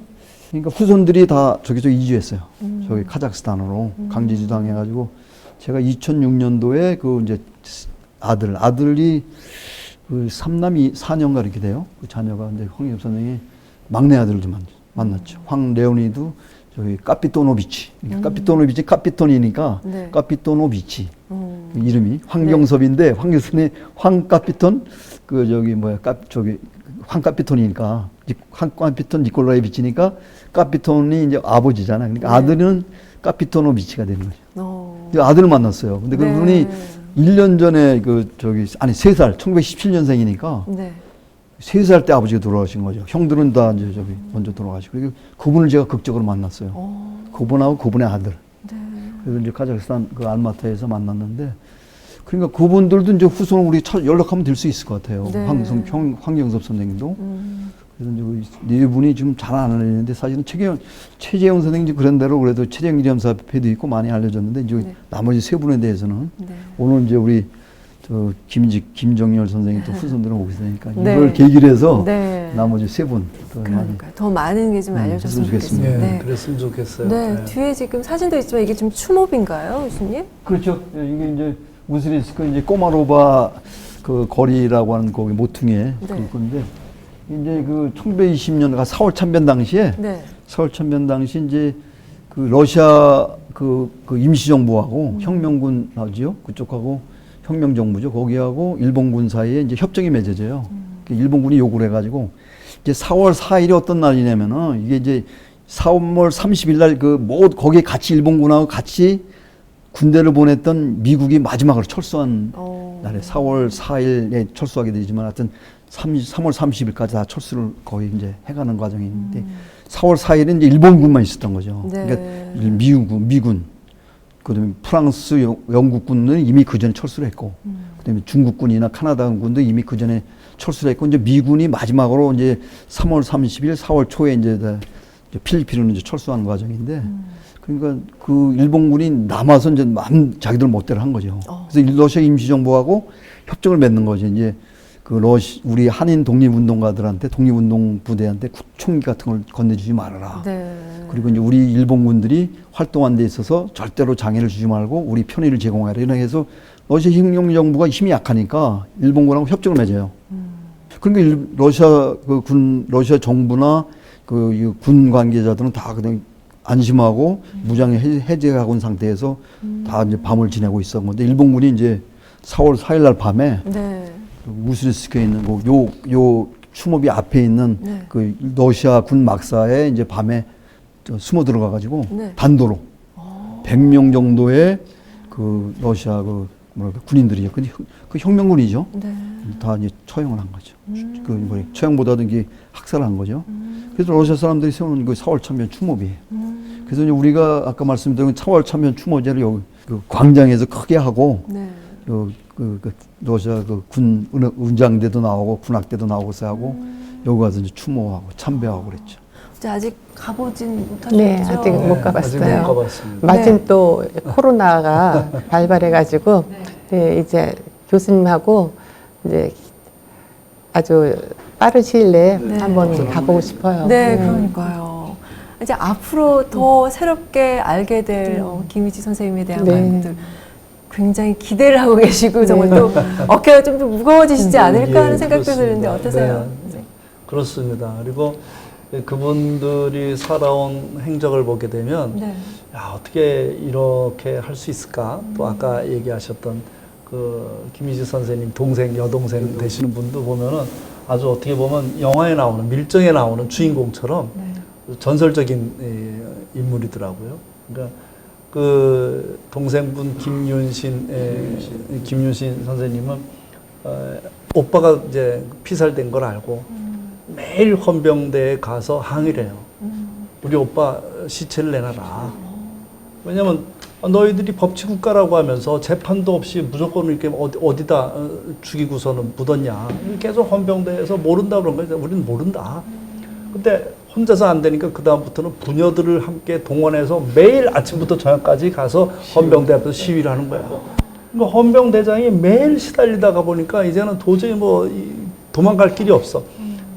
그러니까 후손들이 다 저기서 이주했어요. 저기 카자흐스탄으로 강제이주 당해가지고 제가 2006년도에 그 이제 아들이 그 3남 4년가 이렇게 돼요. 그 자녀가 이제 황경섭 선생이 막내 아들을 좀 만났죠. 황레오니드 저기 카피토노비치. 카피토노비치 카피톤이니까 네. 카피토노비치 이름이 황경섭인데 황경섭이 황카피톤 그 저기 뭐야 황카피톤이니까 황카피톤 니콜라이비치니까 카피톤이 이제 아버지잖아요. 그러니까 네. 아들은 카피토노비치가 되는 거죠. 네. 아들을 만났어요. 근데 그분이 1년 전에 3살 1917년생이니까 네. 3살 때 아버지가 돌아가신 거죠. 형들은 다 이제 먼저 돌아가시고. 그리고 그분을 제가 극적으로 만났어요. 그분하고 그분의 아들. 네. 그래서 이제 카자흐스탄 그 알마타에서 만났는데, 그러니까 그분들도 이제 후손 우리 연락하면 될 수 있을 것 같아요. 네. 황경섭 선생님도. 그래서 이제 네 분이 지금 잘 안 알려졌는데 사실은 최재형 선생님 그런 대로 그래도 최재형 기념사협회도 있고 많이 알려졌는데 이제 네. 나머지 세 분에 대해서는 네. 오늘 이제 우리 저 김정열 선생님 또 후손들은 오고 있으니까 네. 이걸 계기로 해서 네. 나머지 세 분 더 많이 그러니까 더 많은 게 좀 알려졌으면 했으면 좋겠습니다. 좋겠습니다. 네. 그랬으면 좋겠어요. 네, 네. 뒤에 지금 사진도 있지만 이게 좀 추모비인가요, 교수님? 그렇죠. 이게 이제 우스리스크 이제 꼬마로바 그 거리라고 하는 거기 모퉁이에 그 건데 이제 그 1920년 4월 참변 당시에 네. 4월 참변 당시 이제 그 러시아 그 임시정부하고 혁명군 하지요 그쪽하고 혁명정부죠 거기하고 일본군 사이에 이제 협정이 맺어져요. 그 일본군이 요구를 해가지고 이제 4월 4일이 어떤 날이냐면은 이게 이제 4월 30일 날 거기에 같이 일본군하고 같이 군대를 보냈던 미국이 마지막으로 철수한 날에 4월 4일에 철수하게 되지만 하여튼 3월 30일까지 다 철수를 거의 이제 해가는 과정이 있는데 4월 4일은 이제 일본군만 있었던 거죠. 네. 그러니까 미군, 그다음에 프랑스, 영국군은 이미 그 전에 철수를 했고, 그다음에 중국군이나 카나다군도 이미 그 전에 철수를 했고, 이제 미군이 마지막으로 이제 3월 30일, 4월 초에 이제 필리핀으로 이제 철수하는 과정인데, 그러니까 그 일본군이 남아서 이제 자기들 멋대로 한 거죠. 그래서 러시아 임시정부하고 협정을 맺는 거죠. 이제 그 우리 한인 독립운동가들한테 독립운동 부대한테 총기 같은 걸 건네주지 말아라. 네. 그리고 이제 우리 일본군들이 활동한 데 있어서 절대로 장애를 주지 말고 우리 편의를 제공하라. 이렇게 해서 러시아 혁명정부가 힘이 약하니까 일본군하고 협정을 맺어요. 그러니까 러시아 러시아 정부나 그 군 관계자들은 다 그냥 안심하고 무장에 해제하고 온 상태에서 다 이제 밤을 지내고 있었던 건데 일본군이 이제 4월 4일 날 밤에 네. 우스리스크에 있는 요 추모비 앞에 있는 네. 그 러시아 군 막사에 이제 밤에 숨어 들어가 가지고 네. 단도로 100명 정도의 그 러시아 군인들이요. 그 혁명군이죠. 네. 다 이제 처형을 한 거죠. 처형보다도 이게 학살을 한 거죠. 그래서 러시아 사람들이 세우는 그 4월 참변 추모비예요. 그래서 이제 우리가 아까 말씀드린 4월 참변 추모제를 여기 그 광장에서 크게 하고 네. 러시아 군 은장대도 나오고 군악대도 나오고서 하고 여기 가서 이제 추모하고 참배하고 그랬죠. 이제 아직 가보진 못하셨죠? 네, 아직 못 가봤어요. 아직 못 가봤습니다. 마침 네. 또 코로나가 발발해가지고 네, 이제 교수님하고 이제 아주 빠른 시일 내에 네. 한번 가보고 싶어요. 네, 그러니까요. 이제 앞으로 더 새롭게 알게 될 김희지 선생님에 대한 네. 것들 굉장히 기대를 하고 계시고 정말 또 어깨가 좀 더 무거워지시지 않을까 하는 생각도 그렇습니다. 드는데 어떠세요? 네. 그렇습니다. 그리고 그분들이 살아온 행적을 보게 되면 네. 야, 어떻게 이렇게 할 수 있을까? 또 아까 얘기하셨던 그 김희지 선생님 동생, 여동생 되시는 분도 보면은 아주 어떻게 보면 영화에 나오는 밀정에 나오는 주인공처럼 전설적인 인물이더라고요. 그러니까 그 동생분 김윤신 선생님은 오빠가 이제 피살된 걸 알고 매일 헌병대에 가서 항의를 해요. 우리 오빠 시체를 내놔라. 왜냐면 너희들이 법치국가라고 하면서 재판도 없이 무조건 이렇게 어디다 죽이고서는 묻었냐. 계속 헌병대에서 모른다 그런 거예요. 우리는 모른다. 근데 혼자서 안 되니까 그다음부터는 부녀들을 함께 동원해서 매일 아침부터 저녁까지 가서 헌병대 앞에서 시위를 하는 거야. 그러니까 헌병대장이 매일 시달리다가 보니까 이제는 도저히 도망갈 길이 없어.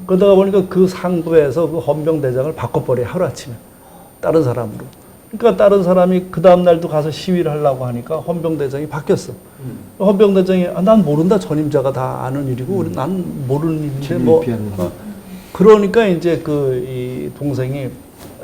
그러다가 보니까 그 상부에서 그 헌병대장을 바꿔버려, 하루아침에. 다른 사람으로. 그러니까 다른 사람이 그 다음날도 가서 시위를 하려고 하니까 헌병대장이 바뀌었어. 헌병대장이 난 모른다, 전임자가 다 아는 일이고 난 모르는 일인데 그러니까 이제 이 동생이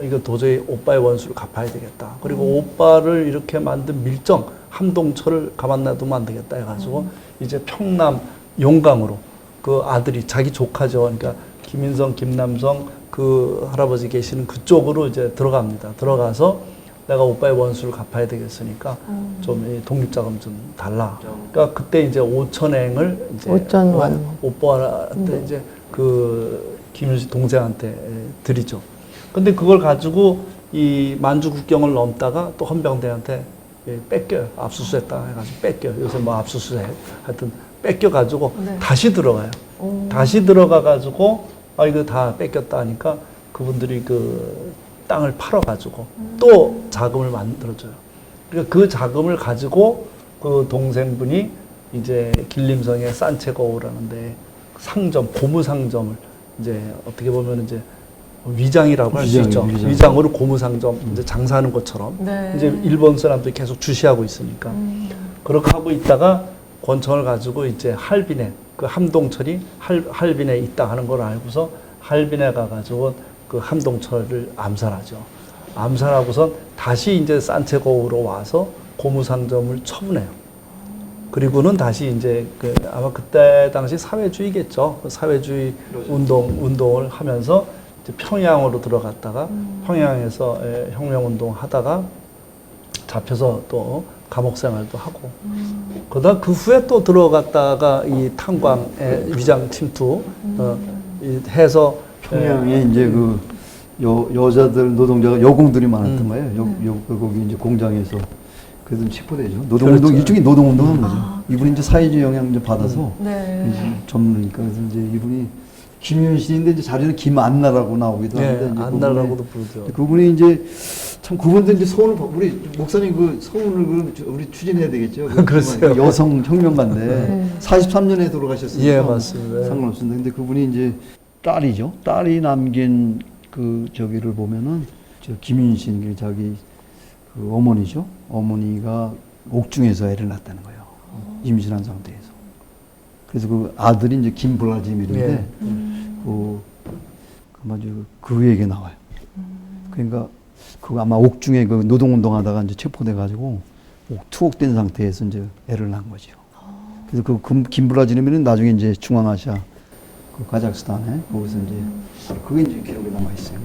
이거 도저히 오빠의 원수를 갚아야 되겠다. 그리고 오빠를 이렇게 만든 밀정 함동철을 가만 놔두면 안 되겠다 해가지고 이제 평남 용강으로 그 아들이 자기 조카죠. 그러니까 김인성, 김남성 그 할아버지 계시는 그쪽으로 이제 들어갑니다. 들어가서 내가 오빠의 원수를 갚아야 되겠으니까 좀 독립자금 좀 달라. 그러니까 그때 이제 5천행을 이제 5,000원. 오빠한테 이제 그 김윤식 동생한테 드리죠. 근데 그걸 가지고 이 만주 국경을 넘다가 또 헌병대한테 뺏겨요. 압수수색다 해가지고 뺏겨요. 요새 뭐 압수수색 하여튼 뺏겨가지고 다시 들어가요. 다시 들어가가지고 아 이거 다 뺏겼다 하니까 그분들이 그 땅을 팔아가지고 또 자금을 만들어줘요. 그러니까 그 자금을 가지고 그 동생분이 이제 길림성의 산체거울하는데 상점, 고무상점을 이제 어떻게 보면 이제 위장이라고 할 수 있죠. 위장으로 고무상점 이제 장사하는 것처럼 네. 이제 일본 사람들이 계속 주시하고 있으니까 그렇게 하고 있다가 권총을 가지고 이제 할빈에 그 함동철이 할빈에 있다 하는 걸 알고서 할빈에 가가지고 그 함동철을 암살하죠. 암살하고선 다시 이제 산체거울로 와서 고무상점을 처분해요. 그리고는 다시 이제 그 아마 그때 당시 사회주의겠죠. 그 사회주의 운동을 하면서 이제 평양으로 들어갔다가 평양에서 혁명운동 하다가 잡혀서 또 감옥 생활도 하고 그러다 그 후에 또 들어갔다가 이 탄광의 위장 침투 해서 평양에 이제 그 여자들 노동자가 여공들이 많았던 거예요. 거기 이제 공장에서 그래도 체포되죠. 노동운동 그렇죠. 일종의 노동운동한 거죠. 이분이 이제 사회주의 영향 을 받아서 네. 이제 전문이니까 그래서 이제 이분이 김윤신인데 이제 자리는 김안나라고 나오기도 하는데 이제 안나라고도 부르죠. 그분이 이제 참 그분도 이제 소원을 우리 목사님 그 소원을 우리 추진해야 되겠죠. 글쎄요. 여성 혁명가인데 43년에 돌아가셨으니까 예, 맞습니다. 상관없습니다. 근데 그분이 이제 딸이죠. 딸이 남긴 그 저기를 보면은 저 김윤신 자기 그 어머니죠. 어머니가 옥중에서 애를 낳았다는 거예요. 임신한 상태에서. 그래서 그 아들이 이제 김블라지밀인데 예. 그 얘기 나와요. 그러니까 그 아마 옥중에 그 노동운동하다가 이제 체포돼 가지고 투옥된 상태에서 이제 애를 낳은 거죠. 그래서 그 김블라지밀은 나중에 이제 중앙아시아 그 카자흐스탄에 거기서 이제 그게 이제 기록에 남아 있어요.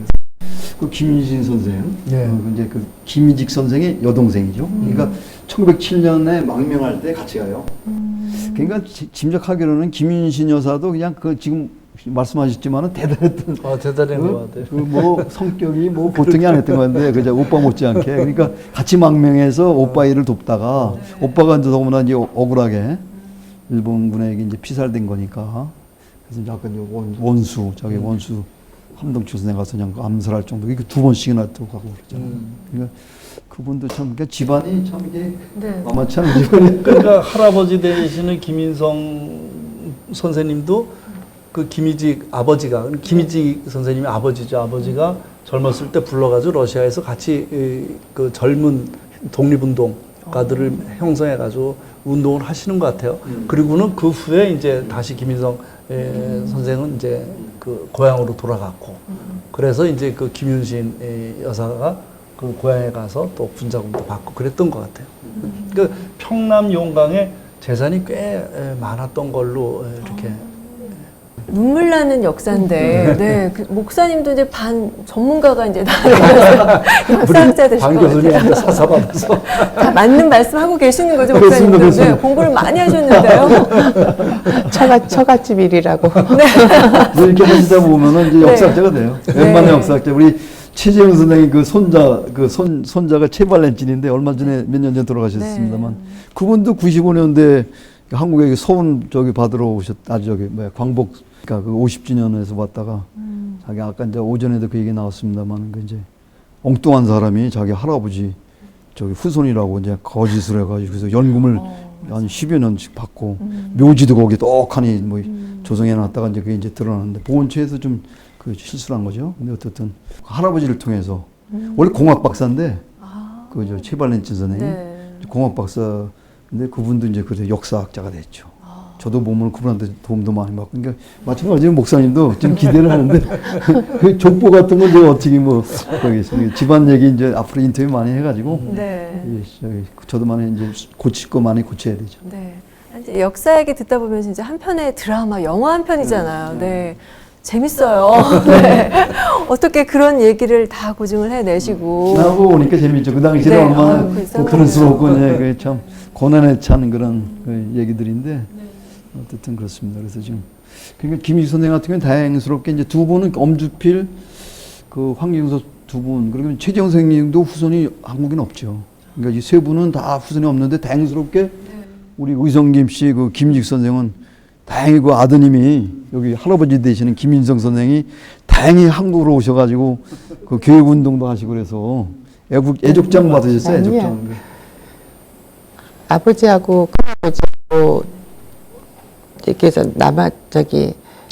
그 김윤신 선생, 네. 이제 그 김희직 선생의 여동생이죠. 그러니까 1907년에 망명할 때 같이 가요. 그러니까 짐작하기로는 김윤신 여사도 그냥 그 지금 말씀하셨지만은 대단했던. 대단한 것 같아요. 그 뭐 성격이 뭐 보통이 아니었던 건데 그저 오빠 못지않게 그러니까 같이 망명해서 오빠 일을 돕다가 오빠가 이제 더구나 이제 억울하게 일본군에게 이제 피살된 거니까 그래서 이제 아까 이제 원수 자기 원수 함동철 선생 가서 그냥 암살할 정도 이게 2번씩이나 또 가고 그러잖아요. 그러니까 그분도 참 그러니까 집안이 참 이게 네. 만만치 않은 집안이. 그러니까 할아버지 되시는 김인성 선생님도 그 김희직 아버지가 김희직 선생님이 아버지죠. 아버지가 젊었을 때 불러가지고 러시아에서 같이 그 젊은 독립운동가들을 형성해가지고 운동을 하시는 것 같아요. 그리고는 그 후에 이제 다시 김인성 선생은 이제 그 고향으로 돌아갔고 그래서 이제 그 김윤신 여사가 그 고향에 가서 또 군자금도 받고 그랬던 것 같아요. 그 평남 용강에 재산이 꽤 많았던 걸로 이렇게 눈물 나는 역사인데, 네, 그 목사님도 이제 반 전문가가 이제 다 역사학자 되실 방 것 같아요. 교수님한테 사사받아서 다 맞는 말씀 하고 계시는 거죠, 목사님도. 그렇습니다. 네, 공부를 많이 하셨는데요. 처갓집 일이라고. 뭐 이렇게 하시다 보면은 이제 역사학자가 돼요. 웬만한 역사학자. 우리 최재형 선생님 그 손자가 최발렌진인데 얼마 전에 몇 년 전에 돌아가셨습니다만 그분도 95년대 한국에 서운 저기 받으러 광복 그러니까 그 50주년에서 왔다가 자기 아까 이제 오전에도 그 얘기 나왔습니다만 그 이제 엉뚱한 사람이 자기 할아버지 저기 후손이라고 이제 거짓을 해가지고 그래서 연금을 한 10여 년씩 받고 묘지도 거기 떡하니 뭐 조성해 놨다가 이제 그게 이제 드러났는데 보훈처에서 좀 그 실수를 한 거죠. 근데 어쨌든 그 할아버지를 통해서 원래 공학 박사인데 그저 최발렌친 선생이 네. 공학 박사인데 그분도 이제 그 역사학자가 됐죠. 저도 보면 그분한테 도움도 많이 받고 그러니까 마찬가지로 목사님도 좀 기대를 하는데 그 족보 같은 건 이제 어떻게 뭐 거기 집안 얘기 이제 앞으로 인터뷰 많이 해가지고 네. 저도 많이 이제 고칠 거 많이 고쳐야 되죠. 네. 이제 역사 얘기 듣다 보면 진짜 한 편의 드라마, 영화 한 편이잖아요. 네. 재밌어요. 네. 어떻게 그런 얘기를 다 고증을 해내시고. 지나고 오니까 재밌죠. 그 당시에 네. 얼마나 그 그런스럽고 참 고난에 찬 그런 그 얘기들인데 어쨌든 그렇습니다. 그래서 지금 그러니까 김희수 선생 같은 경우는 다행스럽게 이제 두 분은 엄주필, 그 황경석 두 분, 그리고 최재형 선생님도 후손이 한국에는 없죠. 그러니까 이 세 분은 다 후손이 없는데 다행스럽게 우리 의성김 씨, 그 김직 선생은 다행히 그 아드님이 여기 할아버지 되시는 김인성 선생이 다행히 한국으로 오셔가지고 그 교육운동도 하시고 그래서 애족장 받으셨어요. 아니야. 애족장. 아버지하고 큰아버지하고 이렇게 해서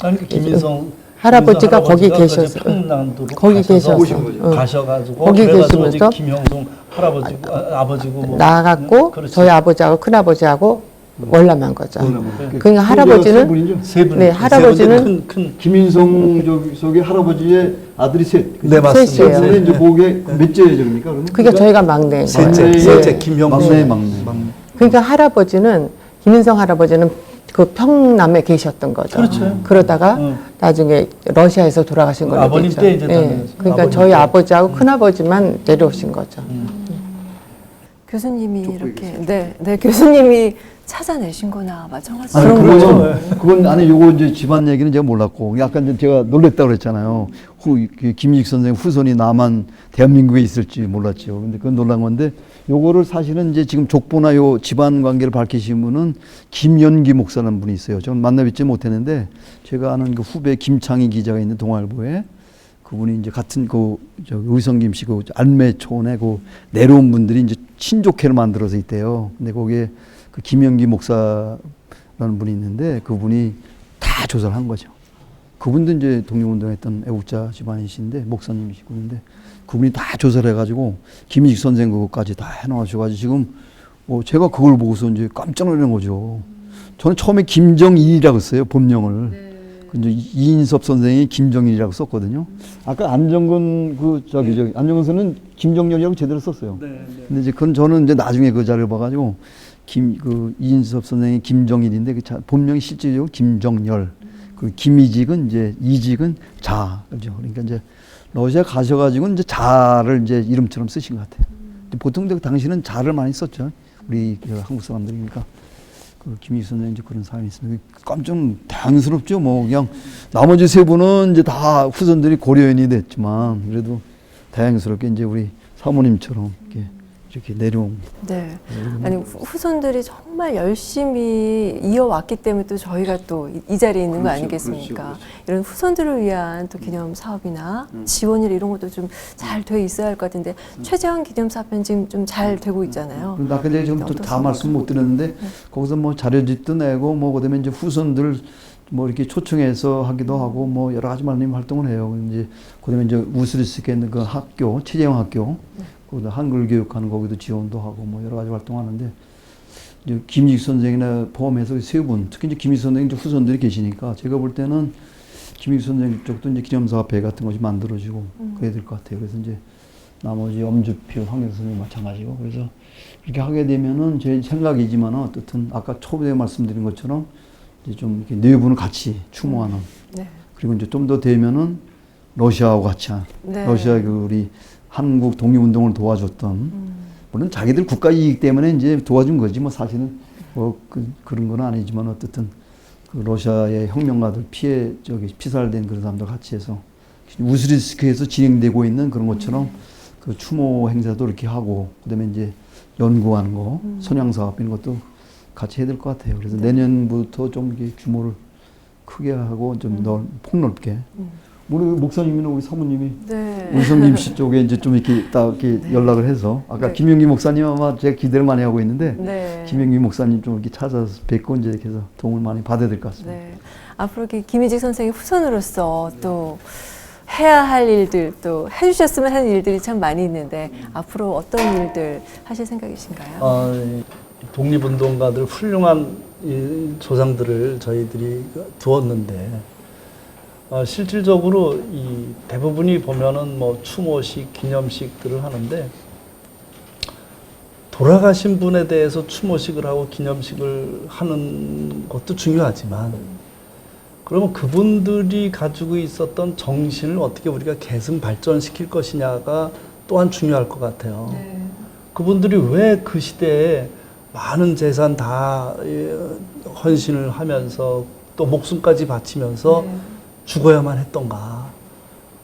아니 그 김인성 할아버지가 거기 할아버지가 계셔서 평양도로 거기 가셔서 계셔서 가셔가지고 거기 그래가지고 계시면서 이제 김형성 할아버지고 아버지고 뭐 나갔고 그렇지. 저희 아버지하고 큰아버지하고 월남한 거죠. 그 그러니까 할아버지는 세 분. 네, 할아버지는 큰 김인성 저기 할아버지의 아들이 셋. 네, 맞습니다. 셋이에요. 셋에 이제 그게 몇째 접니까? 그러면? 그러니까 저희가 막내인 거예요. 셋째 네. 김형성 막내. 그러니까 할아버지는 김인성 할아버지는 그 평남에 계셨던 거죠. 그렇죠. 그러다가 응. 나중에 러시아에서 돌아가신 걸로 아버님 됐죠. 때 이제 네. 다녀오셨어요. 그러니까 아버님 저희 때. 아버지하고 큰아버지만 내려오신 거죠. 교수님이 이렇게 네 교수님이 찾아내신 거나 마찬가지죠. 아니, 그런 그건 아니 요거 이제 집안 얘기는 제가 몰랐고 약간 좀 제가 놀랬다고 그랬잖아요. 김일식 선생 후손이 남한 대한민국에 있을지 몰랐죠. 근데 그건 놀란 건데 요거를 사실은 이제 지금 족보나 요 집안 관계를 밝히신 분은 김연기 목사라는 분이 있어요. 저는 만나뵙지 못했는데 제가 아는 그 후배 김창희 기자가 있는 동아일보에 그분이 이제 같은 의성김 씨 그 안매촌에 그 내려온 분들이 이제 친족회를 만들어서 있대요. 근데 거기에 그 김연기 목사라는 분이 있는데 그분이 다 조사를 한 거죠. 그분도 이제 독립운동했던 애국자 집안이신데 목사님이시고 그런데 그분이 다 조사를 해가지고 김일식 선생 그것까지 다 해놓으셔가지고 지금 제가 그걸 보고서 이제 깜짝 놀란 거죠. 저는 처음에 김정일이라고 썼어요 본명을. 근데 이인섭 선생이 김정일이라고 썼거든요. 아까 안정근 안정근 선은 김정렬이라고 제대로 썼어요. 근데 이제 그건 저는 이제 나중에 그 자료를 봐가지고 이인섭 선생이 김정일인데 본명이 실제적으로 김정열. 그 김이직은 이제 이직은 자, 그죠. 그러니까 이제 러시아 가셔가지고 이제 자를 이제 이름처럼 쓰신 것 같아요. 보통 당시는 자를 많이 썼죠. 우리 한국 사람들이니까. 그 김일식 선생 이제 그런 사람이 있습니다. 깜짝 당스럽죠. 뭐 그냥 나머지 세 분은 이제 다 후손들이 고려인이 됐지만 그래도 다양스럽게 이제 우리 사모님처럼 이렇게 내려온. 네. 아니 후손들이 정말 열심히 이어왔기 때문에 또 저희가 또 이 자리에 있는 거 아니겠습니까? 그렇죠. 이런 후손들을 위한 또 기념 사업이나 지원이나 이런 것도 좀 잘 돼 있어야 할 것 같은데 최재환 기념 사업은 지금 좀 잘 되고 있잖아요. 근데 아까 제가 지금 다 말씀 못 드렸는데 거기서 뭐 자료집도 내고 뭐 그다음에 이제 후손들 뭐 이렇게 초청해서 하기도 하고 뭐 여러 가지 말님 활동을 해요. 이제 그다음에 이제 우스리스크에 있는 그 학교 최재형 학교 거기다 한글 교육하는 거기도 지원도 하고 뭐 여러 가지 활동하는데 이제 김일식 선생이나 포함해서 세 분 특히 이제 김일식 선생 이제 후손들이 계시니까 제가 볼 때는 김일식 선생 쪽도 이제 기념사업회 같은 것이 만들어지고 그래야 될 것 같아요. 그래서 이제 나머지 엄주필 황교 선생님 마찬가지고 그래서 이렇게 하게 되면은 제 생각이지만 어떻든 아까 초반에 말씀드린 것처럼 이제 좀 이렇게 내부는 같이 추모하는 네. 그리고 이제 좀 더 되면은 러시아하고 같이 네. 러시아 그 우리 한국 독립운동을 도와줬던 물론 자기들 국가 이익 때문에 이제 도와준 거지 뭐 사실은 뭐 그런 건 아니지만 어쨌든 그 러시아의 혁명가들 피살된 그런 사람들 같이 해서 우스리스크에서 진행되고 있는 그런 것처럼 그 추모 행사도 이렇게 하고 그다음에 이제 연구하는 거 선양 사업 이런 것도 같이 해야 될 것 같아요. 그래서 내년부터 좀 이렇게 규모를 크게 하고 좀 폭넓게. 우리 목사님이나 우리 사모님이 네. 의성김 씨 쪽에 이제 좀 이렇게 딱 이렇게 연락을 해서 아까 네. 김영기 목사님 아마 제가 기대를 많이 하고 있는데 네. 김영기 목사님 좀 이렇게 찾아서 뵙고 이제 이렇게 해서 도움을 많이 받아야 될 것 같습니다. 네. 앞으로 이렇게 김일식 선생의 후손으로서 또 해야 할 일들 또 해주셨으면 하는 일들이 참 많이 있는데 앞으로 어떤 일들 하실 생각이신가요? 독립운동가들 훌륭한 이 조상들을 저희들이 두었는데 실질적으로 이 대부분이 보면은 뭐 추모식, 기념식들을 하는데 돌아가신 분에 대해서 추모식을 하고 기념식을 하는 것도 중요하지만 그러면 그분들이 가지고 있었던 정신을 어떻게 우리가 계승 발전시킬 것이냐가 또한 중요할 것 같아요. 네. 그분들이 왜 그 시대에 많은 재산 다 헌신을 하면서 또 목숨까지 바치면서 죽어야만 했던가.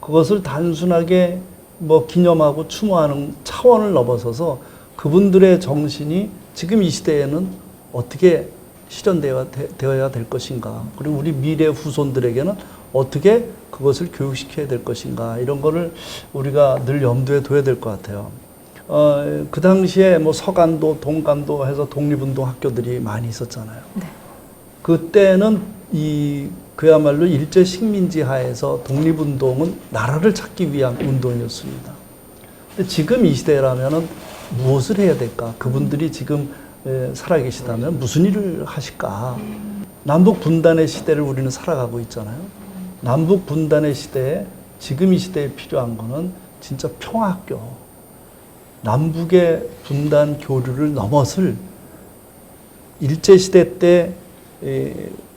그것을 단순하게 뭐 기념하고 추모하는 차원을 넘어서서 그분들의 정신이 지금 이 시대에는 어떻게 실현되어야 될 것인가, 그리고 우리 미래 후손들에게는 어떻게 그것을 교육시켜야 될 것인가, 이런 거를 우리가 늘 염두에 둬야 될 것 같아요. 그 당시에 뭐 서간도, 동간도 해서 독립운동 학교들이 많이 있었잖아요. 네. 그때는 그야말로 일제 식민지 하에서 독립운동은 나라를 찾기 위한 운동이었습니다. 근데 지금 이 시대라면은 무엇을 해야 될까? 그분들이 지금 살아계시다면 무슨 일을 하실까? 남북 분단의 시대를 우리는 살아가고 있잖아요. 남북 분단의 시대에, 지금 이 시대에 필요한 거는 진짜 평화학교. 남북의 분단 교류를 넘어설, 일제시대 때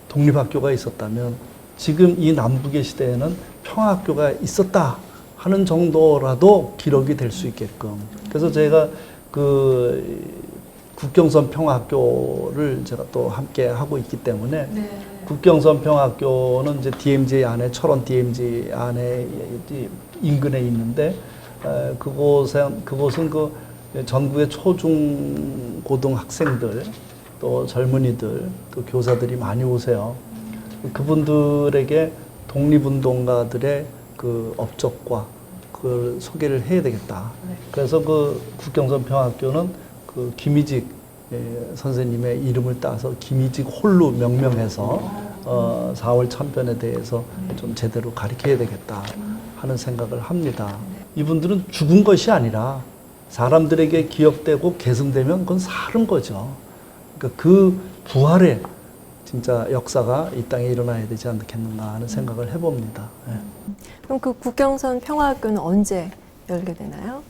독립학교가 있었다면 지금 이 남북의 시대에는 평화학교가 있었다 하는 정도라도 기록이 될 수 있게끔. 그래서 제가 그 국경선 평화학교를 제가 또 함께 하고 있기 때문에, 네. 국경선 평화학교는 이제 DMZ 안에, 철원 DMZ 안에 인근에 있는데, 그곳은 그 전국의 초중 고등 학생들, 또 젊은이들, 또 교사들이 많이 오세요. 그분들에게 독립운동가들의 그 업적과 그걸 소개를 해야 되겠다. 네. 그래서 그 국경선 평화학교는 그 김희직 선생님의 이름을 따서 김희직 홀로 명명해서 4월 참변에 대해서 좀 제대로 가르쳐야 되겠다 하는 생각을 합니다. 이분들은 죽은 것이 아니라 사람들에게 기억되고 계승되면 그건 사는 거죠. 그러니까 그 부활의 진짜 역사가 이 땅에 일어나야 되지 않겠는가 하는 생각을 해봅니다. 네. 그럼 그 국경선 평화학교는 언제 열게 되나요?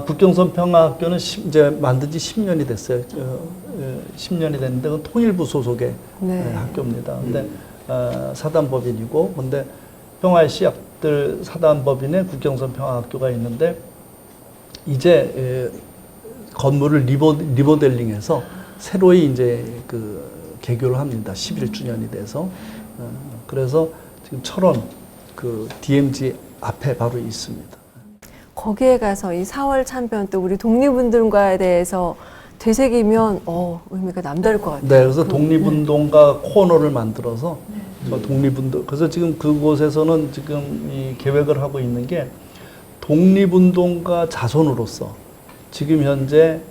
국경선 평화학교는 이제 만든 지 10년이 됐어요. 10년이 됐는데 그건 통일부 소속의 네. 학교입니다. 근데 사단법인이고, 근데 평화의 씨앗들 사단법인의 국경선 평화학교가 있는데, 이제 건물을 리모델링해서 새로이 이제 그 개교를 합니다. 11주년이 돼서. 그래서 지금 철원 그 DMZ 앞에 바로 있습니다. 거기에 가서 이 4월 참변, 또 우리 독립운동가에 대해서 되새기면 의미가 남다를 것 같아요. 네, 그래서 독립운동가 코너를 만들어서 독립운동. 그래서 지금 그곳에서는 지금 이 계획을 하고 있는 게, 독립운동가 자손으로서 지금 현재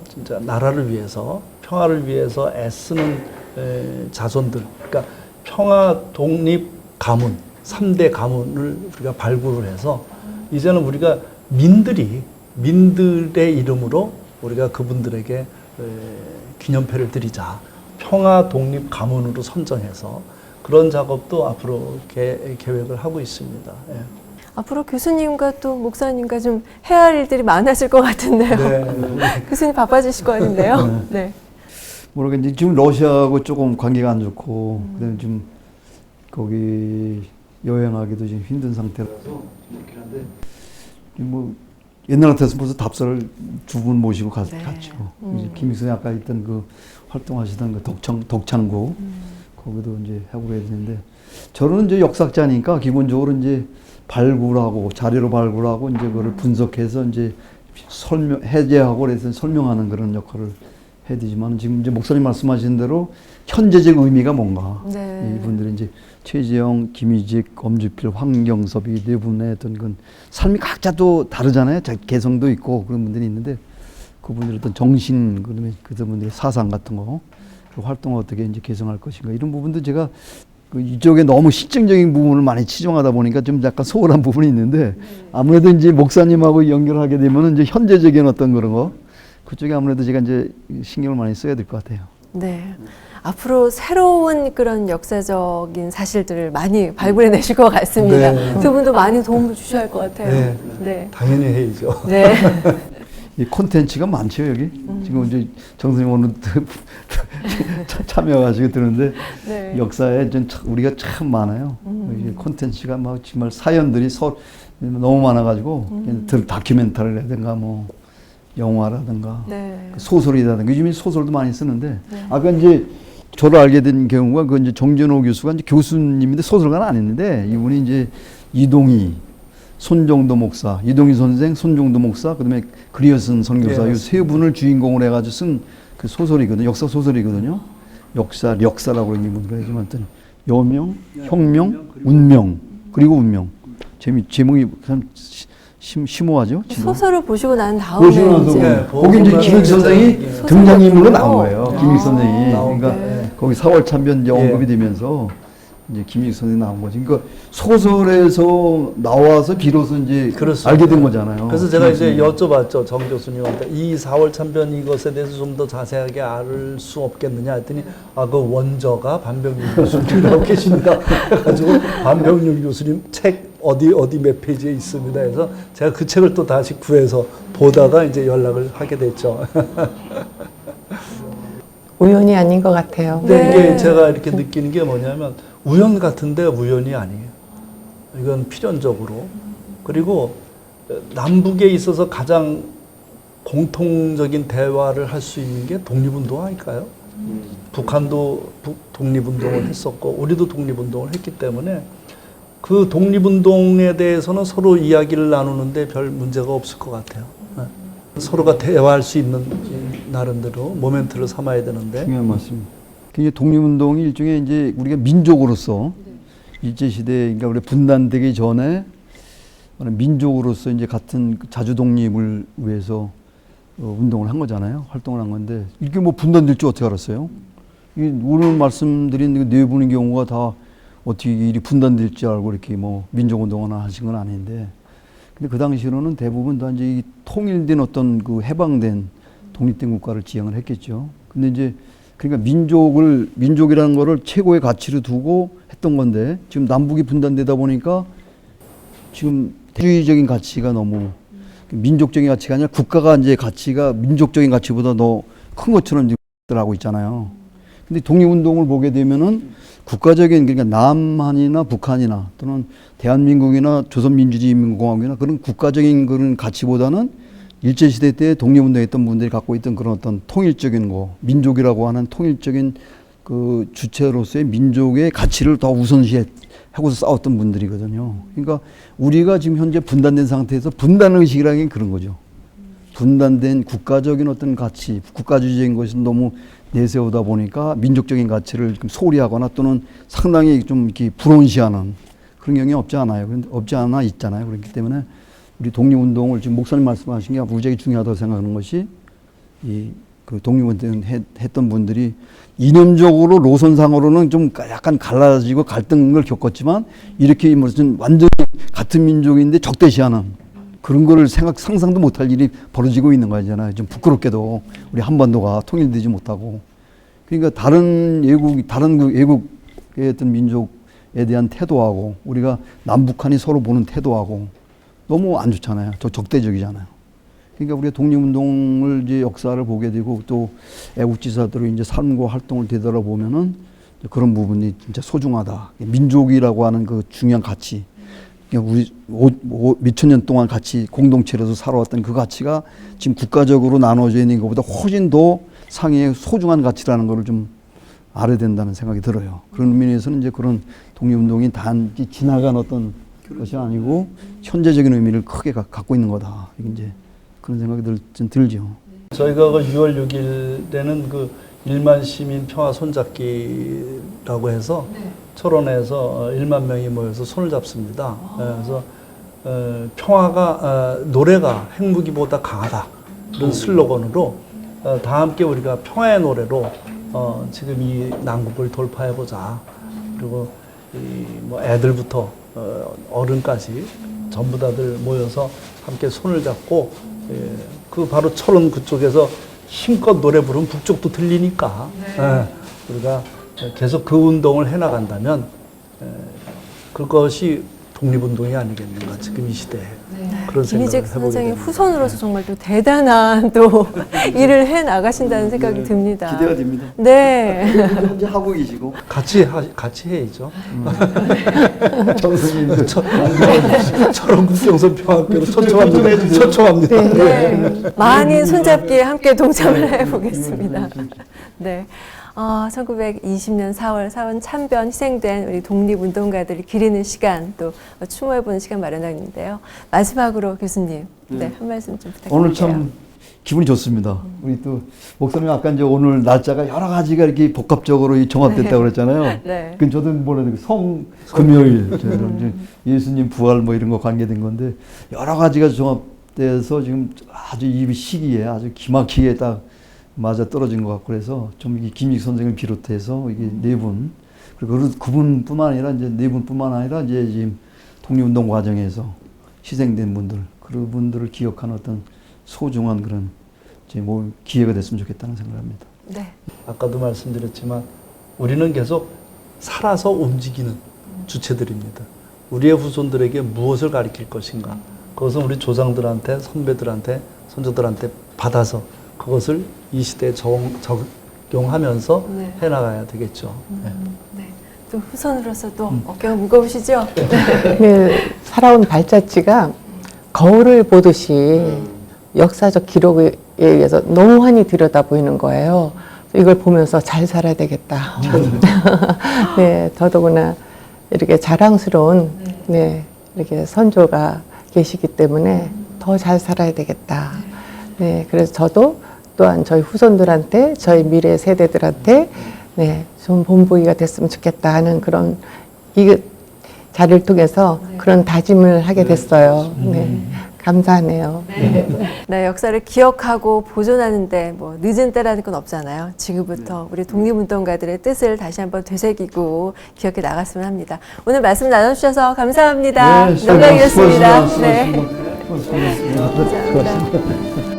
진짜 나라를 위해서, 평화를 위해서 애쓰는 자손들, 그러니까 평화 독립 가문, 3대 가문을 우리가 발굴을 해서 이제는 우리가 민들의 이름으로 우리가 그분들에게 기념패를 드리자. 평화 독립 가문으로 선정해서 그런 작업도 앞으로 계획을 하고 있습니다. 예. 앞으로 교수님과 또 목사님과 좀 해야 할 일들이 많아질 것 같은데요. 네. 교수님 바빠지실 거 아닌데요. 네. 모르겠는데 지금 러시아하고 조금 관계가 안 좋고, 그다음에 좀 거기 여행하기도 좀 힘든 상태라서 그렇긴 한데, 뭐 옛날 같아서 벌써 답사를 2분 모시고 갔죠. 김익선이 아까 있던 그 활동하시던 그 독창구 거기도 이제 하고 해야 되는데, 저는 이제 역사학자니까 기본적으로 이제 발굴하고 자료로 발굴하고 이제 그걸 분석해서 이제 해제하고 그래서 설명하는 그런 역할을 해야 되지만, 지금 이제 목사님 말씀하신 대로 현재적 의미가 뭔가. 네. 이분들이 이제 최재형, 김희직, 엄주필, 황경섭이 네 분의 어떤 그 삶이 각자 또 다르잖아요. 개성도 있고 그런 분들이 있는데, 그분들의 어떤 정신, 그분들의 사상 같은 거, 그 활동을 어떻게 이제 개성할 것인가, 이런 부분도 제가 이쪽에 너무 시증적인 부분을 많이 치중하다 보니까 좀 약간 소홀한 부분이 있는데, 아무래도 이제 목사님하고 연결하게 되면 이제 현재적인 어떤 그런 거, 그쪽에 아무래도 제가 이제 신경을 많이 써야 될 것 같아요. 네. 앞으로 새로운 그런 역사적인 사실들을 많이 발굴해 내실 것 같습니다. 네. 두 분도 많이 도움을 주셔야 할 것 같아요. 네. 네. 당연히 해야죠. 네. 이 콘텐츠가 많죠, 여기. 지금 이제 정 선생님 오늘 참여하시고 들었는데, 네. 역사에 우리가 참 많아요. 콘텐츠가 막 정말 사연들이 너무 많아가지고, 다큐멘터리라든가 뭐, 영화라든가, 네. 소설이라든가, 요즘에 소설도 많이 쓰는데, 네. 아까 이제 저를 알게 된 경우가 그 이제 정준호 교수가 이제 교수님인데 소설가는 아닌데, 이분이 이제 이동희, 손정도 목사, 이동희 선생, 손정도 목사, 그다음에 그리어슨 선교사, 이 세 분을 주인공으로 해가지고 쓴 그 소설이거든요. 역사 소설이거든요. 역사라고 그러는 분들 하지만 여명, 혁명, 운명 그리고 운명. 제목이 참 심오하죠. 소설을 보시고 난 다음에 보시고 나서 이제 거기 이제 김익 선생이 등장인물로 나온 거예요. 김익 선생이. 나오고. 그러니까 거기 4월 참변 이제 언급이 되면서 이제 김익 선생이 나온 거지. 그러니까 소설에서 나와서 비로소 이제 그렇습니다. 알게 된 거잖아요. 그래서 제가 이제 김익 여쭤봤죠, 정 교수님한테. 이 4월 참변 이것에 대해서 좀 더 자세하게 알 수 없겠느냐 했더니, 그 원저가 반병윤 교수님이라고 계십니다. 그래가지고 반병윤 교수님 책 어디 몇 페이지에 있습니다 해서 제가 그 책을 또 다시 구해서 보다가 이제 연락을 하게 됐죠. 우연이 아닌 것 같아요. 근데 이게 제가 이렇게 느끼는 게 뭐냐면 우연 같은데 우연이 아니에요. 이건 필연적으로. 그리고 남북에 있어서 가장 공통적인 대화를 할 수 있는 게 독립운동 아닐까요? 북한도 독립운동을 했었고 우리도 독립운동을 했기 때문에 그 독립운동에 대해서는 서로 이야기를 나누는데 별 문제가 없을 것 같아요. 서로가 대화할 수 있는 나름대로 모멘트를 삼아야 되는데. 중요한 말씀. 그 독립운동이 일종의 이제 우리가 민족으로서 일제시대, 그러니까 우리 분단되기 전에 민족으로서 이제 같은 자주 독립을 위해서 운동을 한 거잖아요. 활동을 한 건데 이게 뭐 분단될 줄 어떻게 알았어요? 오늘 말씀드린 네 분의 경우가 다 어떻게 일이 분단될 줄 알고 이렇게 뭐 민족운동을 하신 건 아닌데, 근데 그 당시로는 대부분 다 이제 이 통일된 어떤 그 해방된 독립된 국가를 지향을 했겠죠. 근데 이제 그러니까 민족이라는 거를 최고의 가치로 두고 했던 건데 지금 남북이 분단되다 보니까 지금 대주의적인 가치가 너무 민족적인 가치가 아니라 국가가 이제 가치가 민족적인 가치보다 더 큰 것처럼 지금 하고 있잖아요. 근데 독립운동을 보게 되면은 국가적인, 그러니까 남한이나 북한이나 또는 대한민국이나 조선민주주의인민공화국이나 그런 국가적인 그런 가치보다는 일제시대 때 독립운동했던 분들이 갖고 있던 그런 어떤 통일적인 거, 민족이라고 하는 통일적인 그 주체로서의 민족의 가치를 더 우선시하고서 싸웠던 분들이거든요. 그러니까 우리가 지금 현재 분단된 상태에서 분단의식이라는 게 그런 거죠. 분단된 국가적인 어떤 가치, 국가주의적인 것이 너무 내세우다 보니까 민족적인 가치를 소홀히 하거나 또는 상당히 좀 이렇게 불온시하는 그런 경향이 없지 않아요. 그런데 없지 않아 있잖아요. 그렇기 때문에 우리 독립운동을 지금 목사님 말씀하신 게 무지하게 중요하다고 생각하는 것이 그 독립운동 했던 분들이 이념적으로 노선상으로는 좀 약간 갈라지고 갈등을 겪었지만 이렇게 무슨 완전히 같은 민족인데 적대시하는 그런 거를 상상도 못할 일이 벌어지고 있는 거잖아요. 좀 부끄럽게도 우리 한반도가 통일되지 못하고. 그러니까 다른 외국의 어떤 민족에 대한 태도하고 우리가 남북한이 서로 보는 태도하고 너무 안 좋잖아요. 적대적이잖아요. 그러니까 우리가 독립운동을 이제 역사를 보게 되고 또 애국지사들의 이제 삶과 활동을 되돌아보면은 그런 부분이 진짜 소중하다. 민족이라고 하는 그 중요한 가치. 우리 몇천 년 동안 같이 공동체로서 살아왔던 그 가치가 지금 국가적으로 나눠져 있는 것보다 훨씬 더 상위의 소중한 가치라는 것을 좀 알아야 된다는 생각이 들어요. 그런 의미에서는 이제 그런 독립운동이 단지 지나간 어떤 것이 아니고 현재적인 의미를 크게 갖고 있는 거다. 이제 그런 생각이 좀 들죠. 저희가 그 6월 6일에는 그 1만 시민 평화 손잡기라고 해서 철원에서 1만 명이 모여서 손을 잡습니다. 그래서 평화가 노래가 핵무기보다 강하다 이런 슬로건으로 다 함께 우리가 평화의 노래로 지금 이 난국을 돌파해 보자. 그리고 뭐 애들부터 어른까지 전부 다들 모여서 함께 손을 잡고 그 바로 철원 그쪽에서 힘껏 노래 부르면 북쪽도 들리니까 우리가 계속 그 운동을 해나간다면 그것이 독립운동이 아니겠는가 지금 이 시대에 그런 생각을 김희직 해보게 선생의 됩니다. 후손으로서 정말 또 대단한 또 일을 해 나가신다는 생각이 듭니다. 기대가 됩니다. 네. 현재 하고 계시고 같이 해야죠. 정선님 철원 국경선 평화교로 초청합니다. 네. 많은 손잡기에 함께 동참을 해보겠습니다. 네. 1920년 4월 사원 참변 희생된 우리 독립운동가들을 기리는 시간 또 추모해보는 시간 마련하는데요. 마지막으로 교수님, 한 말씀 좀 부탁드립니다. 오늘 참 기분이 좋습니다. 우리 또 목사님 아까 이제 오늘 날짜가 여러 가지가 이렇게 복합적으로 이 종합됐다고 그랬잖아요. 네. 그 저도 뭐라 그래 금요일 이제 예수님 부활 뭐 이런 거 관계된 건데 여러 가지가 종합돼서 지금 아주 이 시기에 아주 기막히게 딱 맞아 떨어진 것 같고 그래서 좀 이게 김익 선생을 비롯해서 이게 네 분 그리고 그분뿐만 아니라 이제 네 분뿐만 아니라 이제 지금 독립운동 과정에서 희생된 분들 그런 분들을 기억하는 어떤 소중한 그런 이제 뭐 기회가 됐으면 좋겠다는 생각을 합니다. 네. 아까도 말씀드렸지만 우리는 계속 살아서 움직이는 주체들입니다. 우리의 후손들에게 무엇을 가르칠 것인가? 그것은 우리 조상들한테, 선배들한테, 선조들한테 받아서 그것을 이 시대에 적용하면서 네. 해나가야 되겠죠. 네. 네. 또 후손으로서 또 어깨가 무거우시죠? 그 살아온 발자취가 거울을 보듯이 역사적 기록에 의해서 너무하니 들여다 보이는 거예요. 이걸 보면서 잘 살아야 되겠다. 네, 더더구나 이렇게 자랑스러운 네, 이렇게 선조가 계시기 때문에 더 잘 살아야 되겠다. 네, 그래서 저도 또한 저희 후손들한테, 저희 미래 세대들한테 네, 좀 본보기가 됐으면 좋겠다 하는 그런 이 자리를 통해서 그런 다짐을 하게 됐어요. 네, 감사하네요. 네, 역사를 기억하고 보존하는데 뭐 늦은 때라는 건 없잖아요. 지금부터 우리 독립운동가들의 뜻을 다시 한번 되새기고 기억해 나갔으면 합니다. 오늘 말씀 나눠주셔서 감사합니다. 영광이었습니다. 네. 수고하셨습니다. 감사합니다.